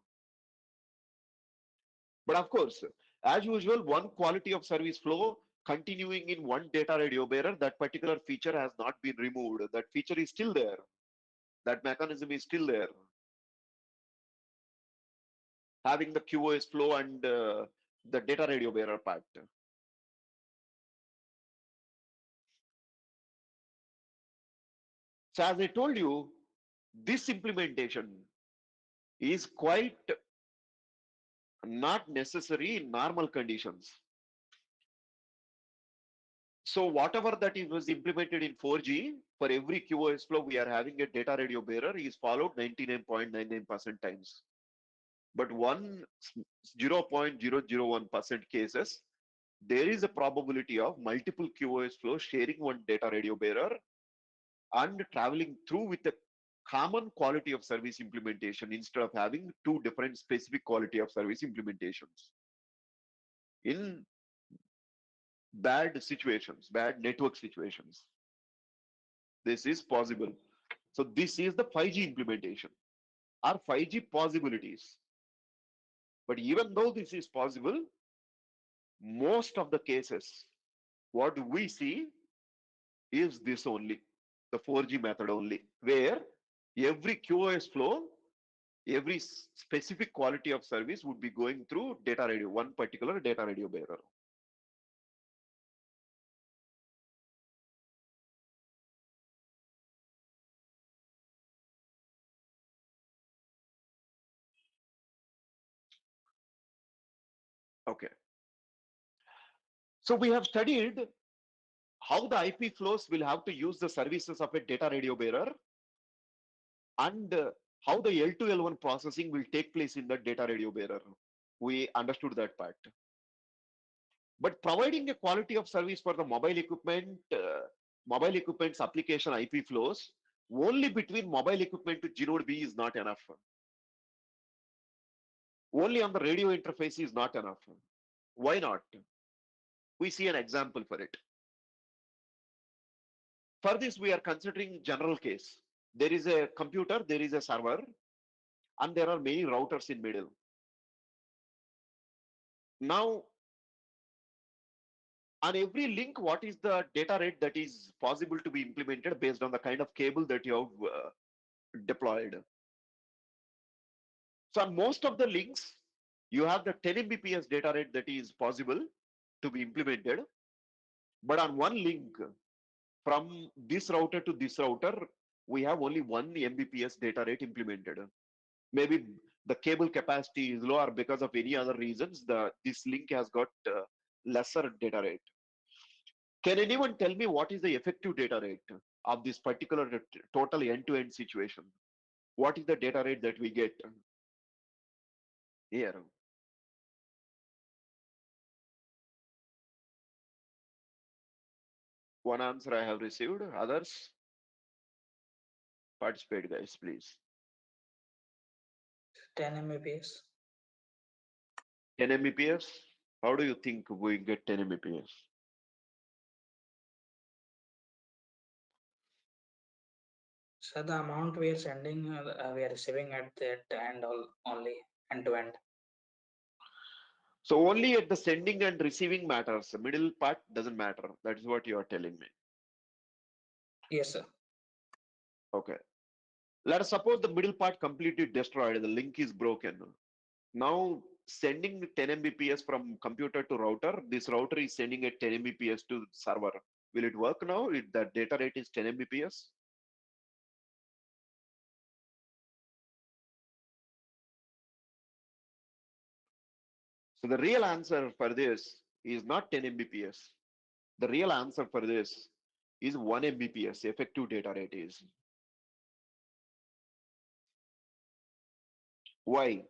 [SPEAKER 1] But of course, as usual, one quality of service flow continuing in one data radio bearer, that particular feature has not been removed. That feature is still there. That mechanism is still there. Having the QoS flow and the data radio bearer part. So as I told you, this implementation is quite not necessary in normal conditions. So whatever that was implemented in 4G, for every QoS flow, we are having a data radio bearer is followed 99.99% times. But 0.001% cases, there is a probability of multiple QoS flows sharing one data radio bearer and traveling through with a common quality of service implementation instead of having two different specific quality of service implementations. In bad situations, bad network situations, this is possible. So this is the 5G implementation, or 5G possibilities. But even though this is possible, most of the cases, what we see is this only, the 4G method only, where every QoS flow, every specific quality of service would be going through data radio, one particular data radio bearer. Okay. So we have studied how the IP flows will have to use the services of a data radio bearer and how the L2 L1 processing will take place in the data radio bearer. We understood that part. But providing a quality of service for the mobile equipment's application IP flows only between mobile equipment to G node B is not enough. Only on the radio interface is not enough. Why not? We see an example for it. For this, we are considering general case. There is a computer, there is a server, and there are many routers in middle. Now, on every link, what is the data rate that is possible to be implemented based on the kind of cable that you have deployed? So on most of the links, you have the 10 Mbps data rate that is possible to be implemented. But on one link, from this router to this router, we have only 1 Mbps data rate implemented. Maybe the cable capacity is low, or because of any other reasons, this link has got lesser data rate. Can anyone tell me what is the effective data rate of this particular total end-to-end situation? What is the data rate that we get here? One answer I have received. Others? Participate, guys, please.
[SPEAKER 5] 10 Mbps.
[SPEAKER 1] 10 Mbps? How do you think we get 10 Mbps?
[SPEAKER 5] So the amount we are sending, we are receiving at that end only end to end.
[SPEAKER 1] So only at the sending and receiving matters. The middle part doesn't matter. That is what you are telling me.
[SPEAKER 5] Yes, sir.
[SPEAKER 1] Okay. Let us suppose the middle part completely destroyed. The link is broken. Now sending 10 Mbps from computer to router. This router is sending at 10 Mbps to server. Will it work now if the data rate is 10 Mbps? So the real answer for this is not 10 Mbps. The real answer for this is 1 Mbps effective data rate is. Why?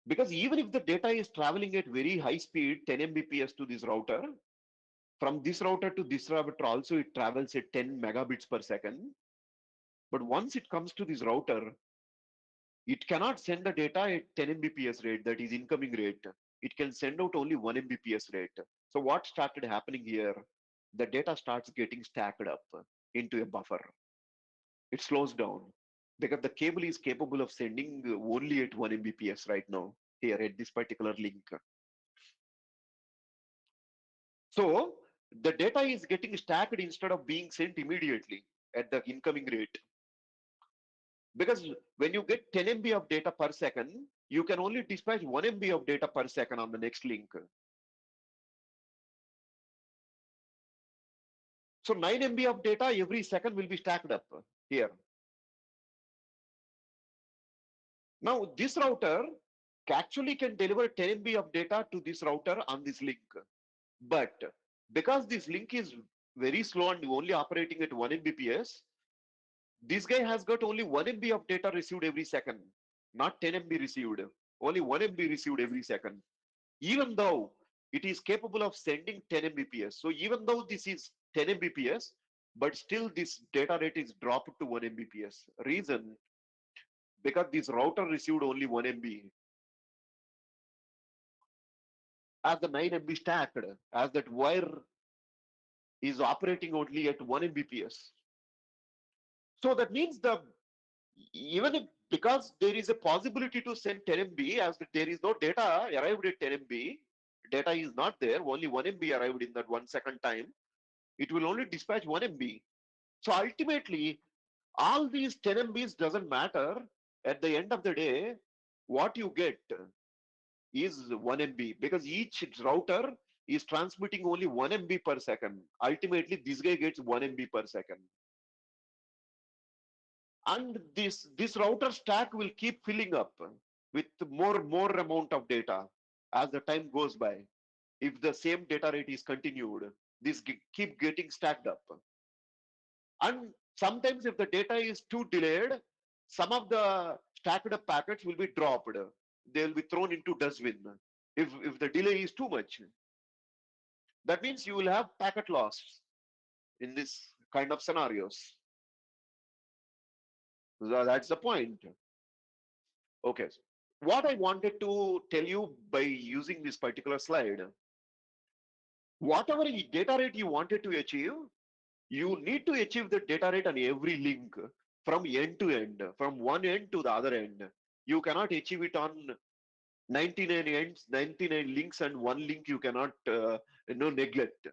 [SPEAKER 1] Because even if the data is traveling at very high speed, 10 Mbps to this router, from this router to this router also it travels at 10 megabits per second. But once it comes to this router, it cannot send the data at 10 Mbps rate, that is incoming rate. It can send out only 1 Mbps rate. So what started happening here? The data starts getting stacked up into a buffer. It slows down because the cable is capable of sending only at 1 Mbps right now here at this particular link. So the data is getting stacked instead of being sent immediately at the incoming rate. Because when you get 10 MB of data per second, you can only dispatch 1 MB of data per second on the next link. So 9 MB of data every second will be stacked up here. Now this router actually can deliver 10 MB of data to this router on this link. But because this link is very slow and only operating at 1 Mbps, this guy has got only 1 MB of data received every second, not 10 MB received, only 1 MB received every second, even though it is capable of sending 10 Mbps. So even though this is 10 Mbps, but still this data rate is dropped to 1 Mbps. Reason, because this router received only 1 MB. As the 9 MB stacked, as that wire is operating only at 1 Mbps. So that means even if, because there is a possibility to send 10 MB, as there is no data arrived at 10 MB, data is not there, only 1 MB arrived in that 1 second time, it will only dispatch 1 MB. So ultimately, all these 10 MBs doesn't matter. At the end of the day, what you get is 1 MB, because each router is transmitting only 1 MB per second. Ultimately, this guy gets 1 MB per second. And this router stack will keep filling up with more amount of data as the time goes by. If the same data rate is continued, this keep getting stacked up. And sometimes if the data is too delayed, some of the stacked up packets will be dropped. They will be thrown into dustbin if the delay is too much. That means you will have packet loss in this kind of scenarios. So that's the point. Okay. what I wanted to tell you by using this particular slide, whatever data rate you wanted to achieve, you need to achieve the data rate on every link from end to end, from one end to the other end. You cannot achieve it on 99 ends, 99 links, and one link you cannot neglect.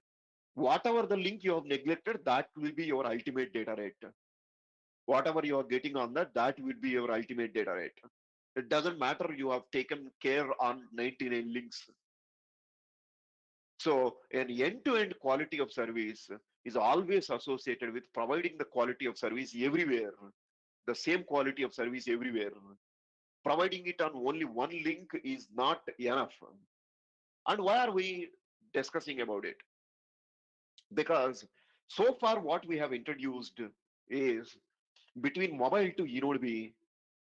[SPEAKER 1] Whatever the link you have neglected, that will be your ultimate data rate. Whatever you are getting on that, that will be your ultimate data rate. It doesn't matter you have taken care on 99 links. So an end-to-end quality of service is always associated with providing the quality of service everywhere, the same quality of service everywhere. Providing it on only one link is not enough. And why are we discussing about it? Because so far what we have introduced is between mobile to eNodeB,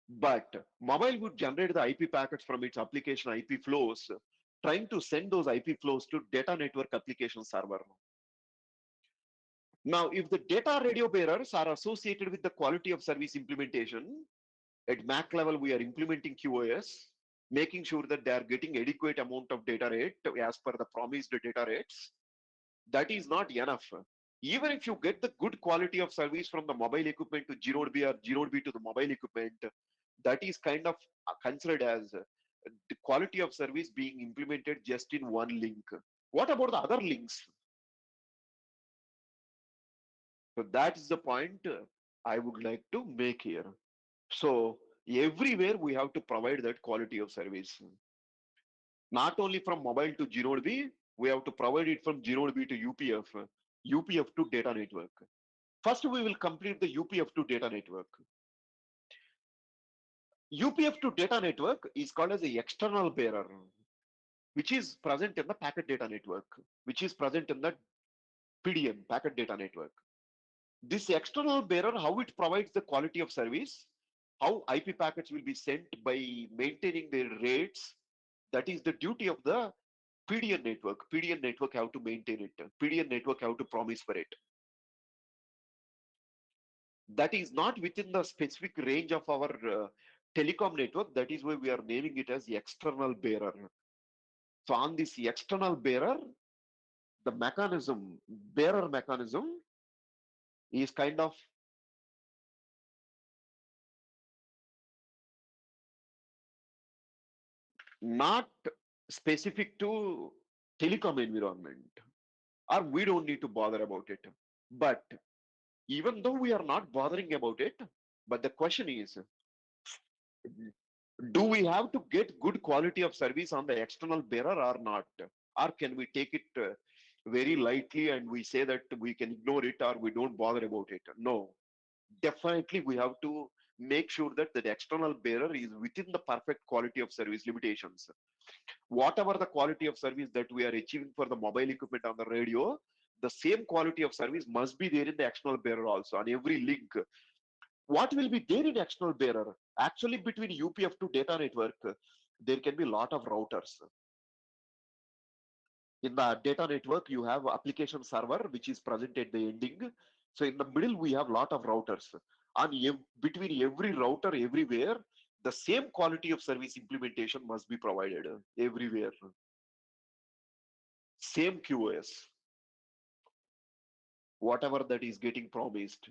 [SPEAKER 1] but mobile would generate the IP packets from its application IP flows, trying to send those IP flows to data network application server. Now, if the data radio bearers are associated with the quality of service implementation, at MAC level, we are implementing QoS, making sure that they are getting adequate amount of data rate as per the promised data rates. That is not enough. Even if you get the good quality of service from the mobile equipment to gNodeB or gNodeB to the mobile equipment, that is kind of considered as the quality of service being implemented just in one link. What about the other links? So that is the point I would like to make here. So everywhere we have to provide that quality of service. Not only from mobile to gNodeB, we have to provide it from gNodeB to UPF, UPF to data network. First, we will complete the UPF to data network. UPF to data network is called as the external bearer, which is present in the packet data network, which is present in the PDN, packet data network. This external bearer, how it provides the quality of service, how IP packets will be sent by maintaining their rates, that is the duty of the PDN network. PDN network have to maintain it. PDN network have to promise for it. That is not within the specific range of our telecom network. That is why we are naming it as the external bearer. So on this external bearer, the mechanism, bearer mechanism is kind of not specific to telecom environment, or we don't need to bother about it. But even though we are not bothering about it, but the question is, do we have to get good quality of service on the external bearer or not? Or can we take it very lightly and we say that we can ignore it or we don't bother about it? No, definitely we have to make sure that the external bearer is within the perfect quality of service limitations. Whatever the quality of service that we are achieving for the mobile equipment on the radio, the same quality of service must be there in the external bearer also on every link. What will be there in external bearer? Actually, between UPF to data network, there can be a lot of routers. In the data network, you have application server, which is present at the ending. So in the middle, we have a lot of routers. Between every router, everywhere, the same quality of service implementation must be provided everywhere. Same QoS, whatever that is getting promised.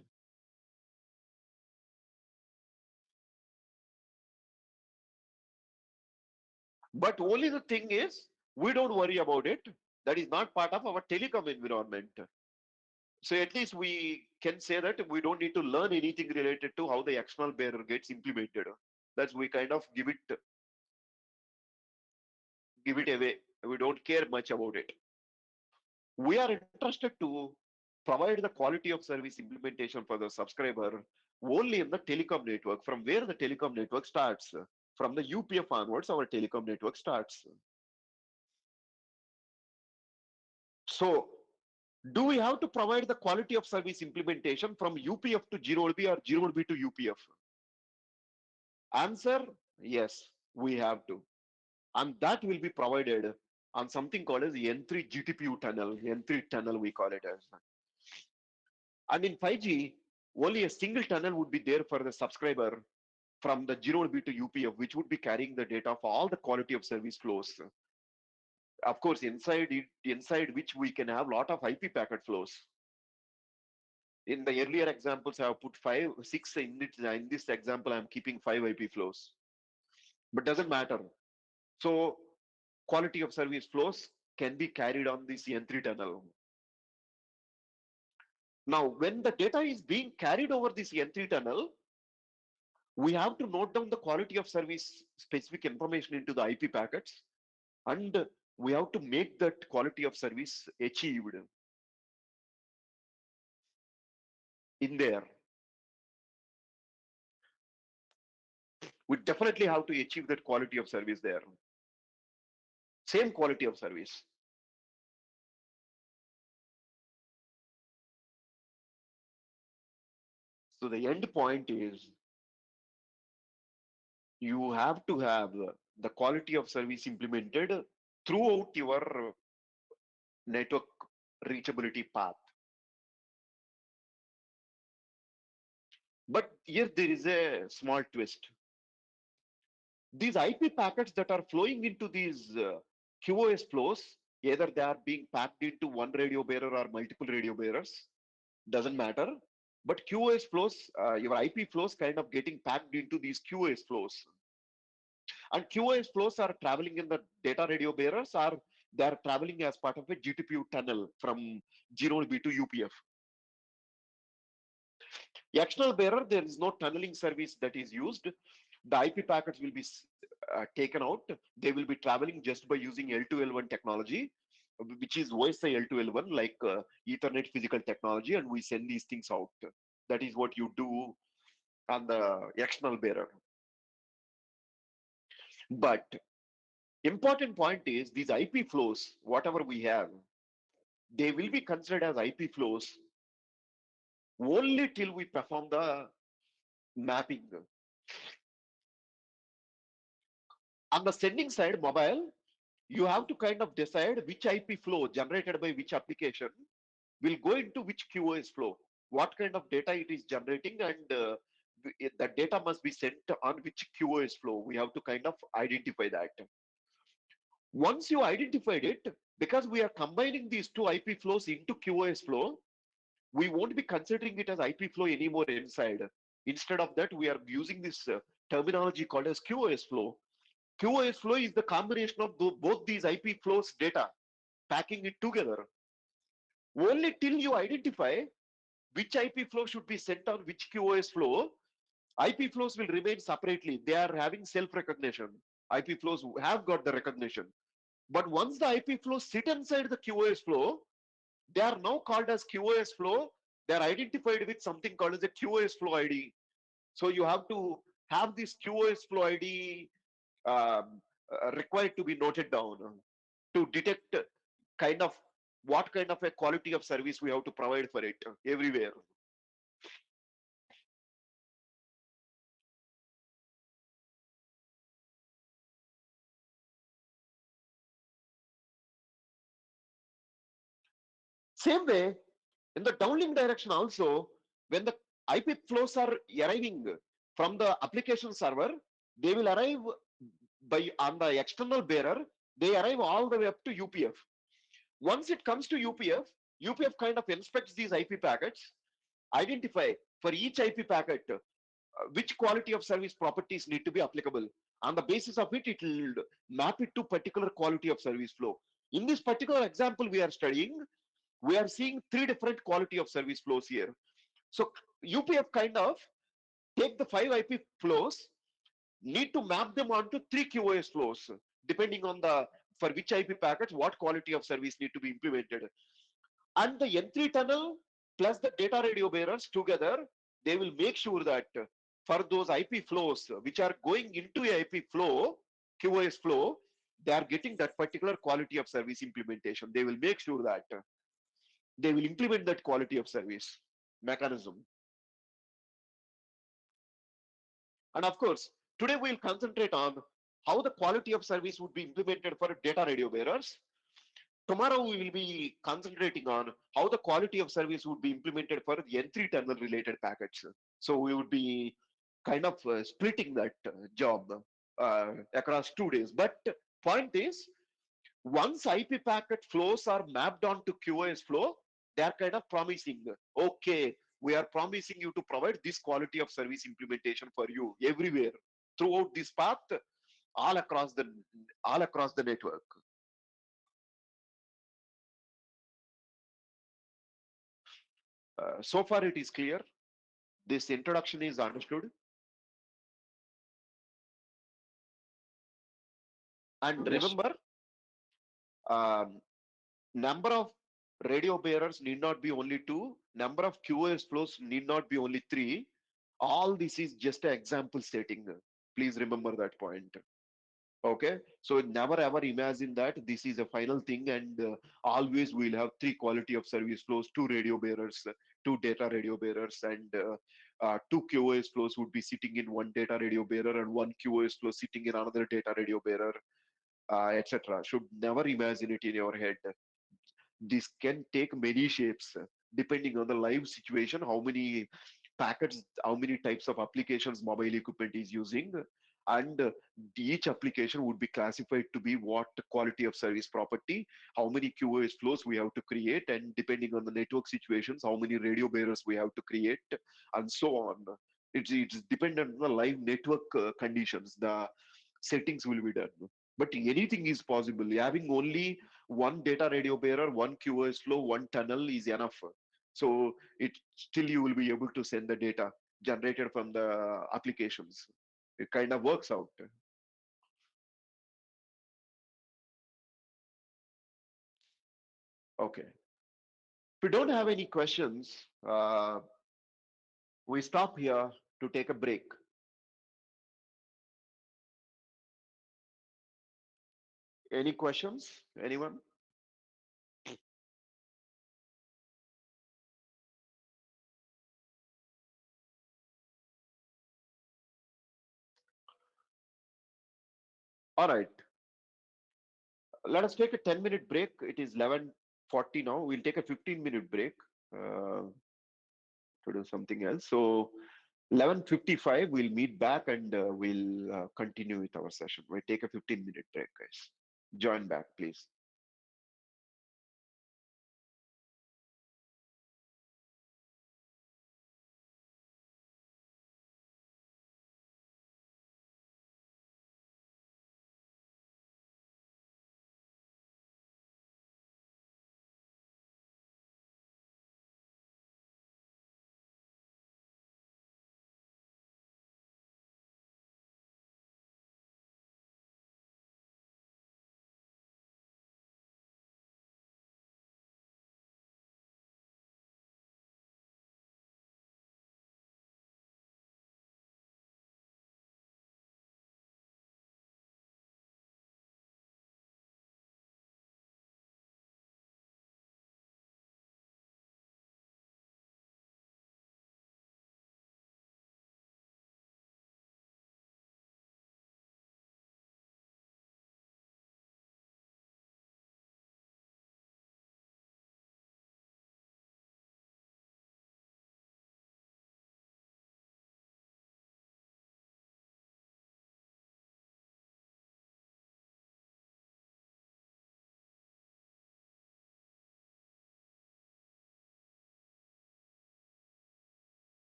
[SPEAKER 1] But only the thing is, we don't worry about it. That is not part of our telecom environment. So at least we can say that we don't need to learn anything related to how the external bearer gets implemented. That's we kind of give it away. We don't care much about it. We are interested to provide the quality of service implementation for the subscriber only in the telecom network, from where the telecom network starts. From the UPF onwards, our telecom network starts. So, do we have to provide the quality of service implementation from UPF to gNodeB or gNodeB to UPF? Answer, yes, we have to. And that will be provided on something called as the N3 GTPU tunnel, N3 tunnel we call it as. And in 5G, only a single tunnel would be there for the subscriber from the G0B to UPF, which would be carrying the data for all the quality of service flows. Of course, inside which we can have a lot of IP packet flows. In the earlier examples, I have put 5, 6 in it. In this example, I'm keeping 5 IP flows, but doesn't matter. So quality of service flows can be carried on this N3 tunnel. Now, when the data is being carried over this N3 tunnel, we have to note down the quality of service specific information into the IP packets, and we have to make that quality of service achieved in there. We definitely have to achieve that quality of service there. Same quality of service. So the end point is you have to have the quality of service implemented throughout your network reachability path. But here there is a small twist. These IP packets that are flowing into these QoS flows, either they are being packed into one radio bearer or multiple radio bearers, doesn't matter. But QoS flows, your IP flows kind of getting packed into these QoS flows. And QoS flows are traveling in the data radio bearers, or they are traveling as part of a GTPU tunnel from G0B to UPF. External bearer, there is no tunneling service that is used. The IP packets will be taken out. They will be traveling just by using L2L1 technology, which is OSI L2L1, like Ethernet physical technology, and we send these things out. That is what you do on the external bearer. But important point is these IP flows, whatever we have, they will be considered as IP flows only till we perform the mapping. On the sending side, mobile, you have to kind of decide which IP flow generated by which application will go into which QoS flow, what kind of data it is generating, and the data must be sent on which QoS flow. We have to kind of identify that. Once you identified it, because we are combining these two IP flows into QoS flow, we won't be considering it as IP flow anymore inside. Instead of that, we are using this terminology called as QoS flow. QoS flow is the combination of both these IP flows data, packing it together. Only till you identify which IP flow should be sent on which QoS flow, IP flows will remain separately. They are having self-recognition. IP flows have got the recognition. But once the IP flows sit inside the QoS flow, they are now called as QoS flow. They are identified with something called as a QoS flow ID. So you have to have this QoS flow ID required to be noted down to detect what kind of a quality of service we have to provide for it everywhere. Same way, in the downlink direction also, when the IP flows are arriving from the application server, they will arrive on the external bearer, they arrive all the way up to UPF. Once it comes to UPF, UPF kind of inspects these IP packets, identify for each IP packet which quality of service properties need to be applicable. On the basis of it, it will map it to particular quality of service flow. In this particular example we are studying, we are seeing 3 different quality of service flows here. So UPF kind of take the 5 IP flows, need to map them onto 3 QoS flows, depending on for which IP packets, what quality of service need to be implemented. And the N3 tunnel plus the data radio bearers together, they will make sure that for those IP flows which are going into a IP flow, QoS flow, they are getting that particular quality of service implementation. They will make sure that they will implement that quality of service mechanism. And of course, today we'll concentrate on how the quality of service would be implemented for data radio bearers. Tomorrow we will be concentrating on how the quality of service would be implemented for the N3 tunnel related packets. So we would be kind of splitting that job across 2 days. But point is, once IP packet flows are mapped onto QoS flow, they are kind of promising, okay, we are promising you to provide this quality of service implementation for you everywhere throughout this path, all across the network. So far it is clear. This introduction is understood. And
[SPEAKER 5] Yes.
[SPEAKER 1] remember, number of radio bearers need not be only 2, number of QoS flows need not be only 3. All this is just an example setting. Please remember that point. Okay, so never ever imagine that this is a final thing, and always we'll have 3 quality of service flows, 2 radio bearers, 2 data radio bearers, and 2 QoS flows would be sitting in one data radio bearer and 1 QoS flow sitting in another data radio bearer, etc. Should never imagine it in your head. This can take many shapes depending on the live situation, how many packets, how many types of applications mobile equipment is using, and each application would be classified to be what quality of service property, how many QoS flows we have to create, and depending on the network situations, how many radio bearers we have to create, and so on. It's dependent on the live network conditions. The settings will be done. But anything is possible. Having only one data radio bearer, one QoS flow, one tunnel is enough. So it still you will be able to send the data generated from the applications. It kind of works out. Okay. If we don't have any questions, we stop here to take a break. Any questions? Anyone? All right. Let us take a 10-minute break. It is 11:40 now. We'll take a 15-minute break to do something else. So 11:55, we'll meet back, and we'll continue with our session. We'll take a 15-minute break, guys. Join back, please.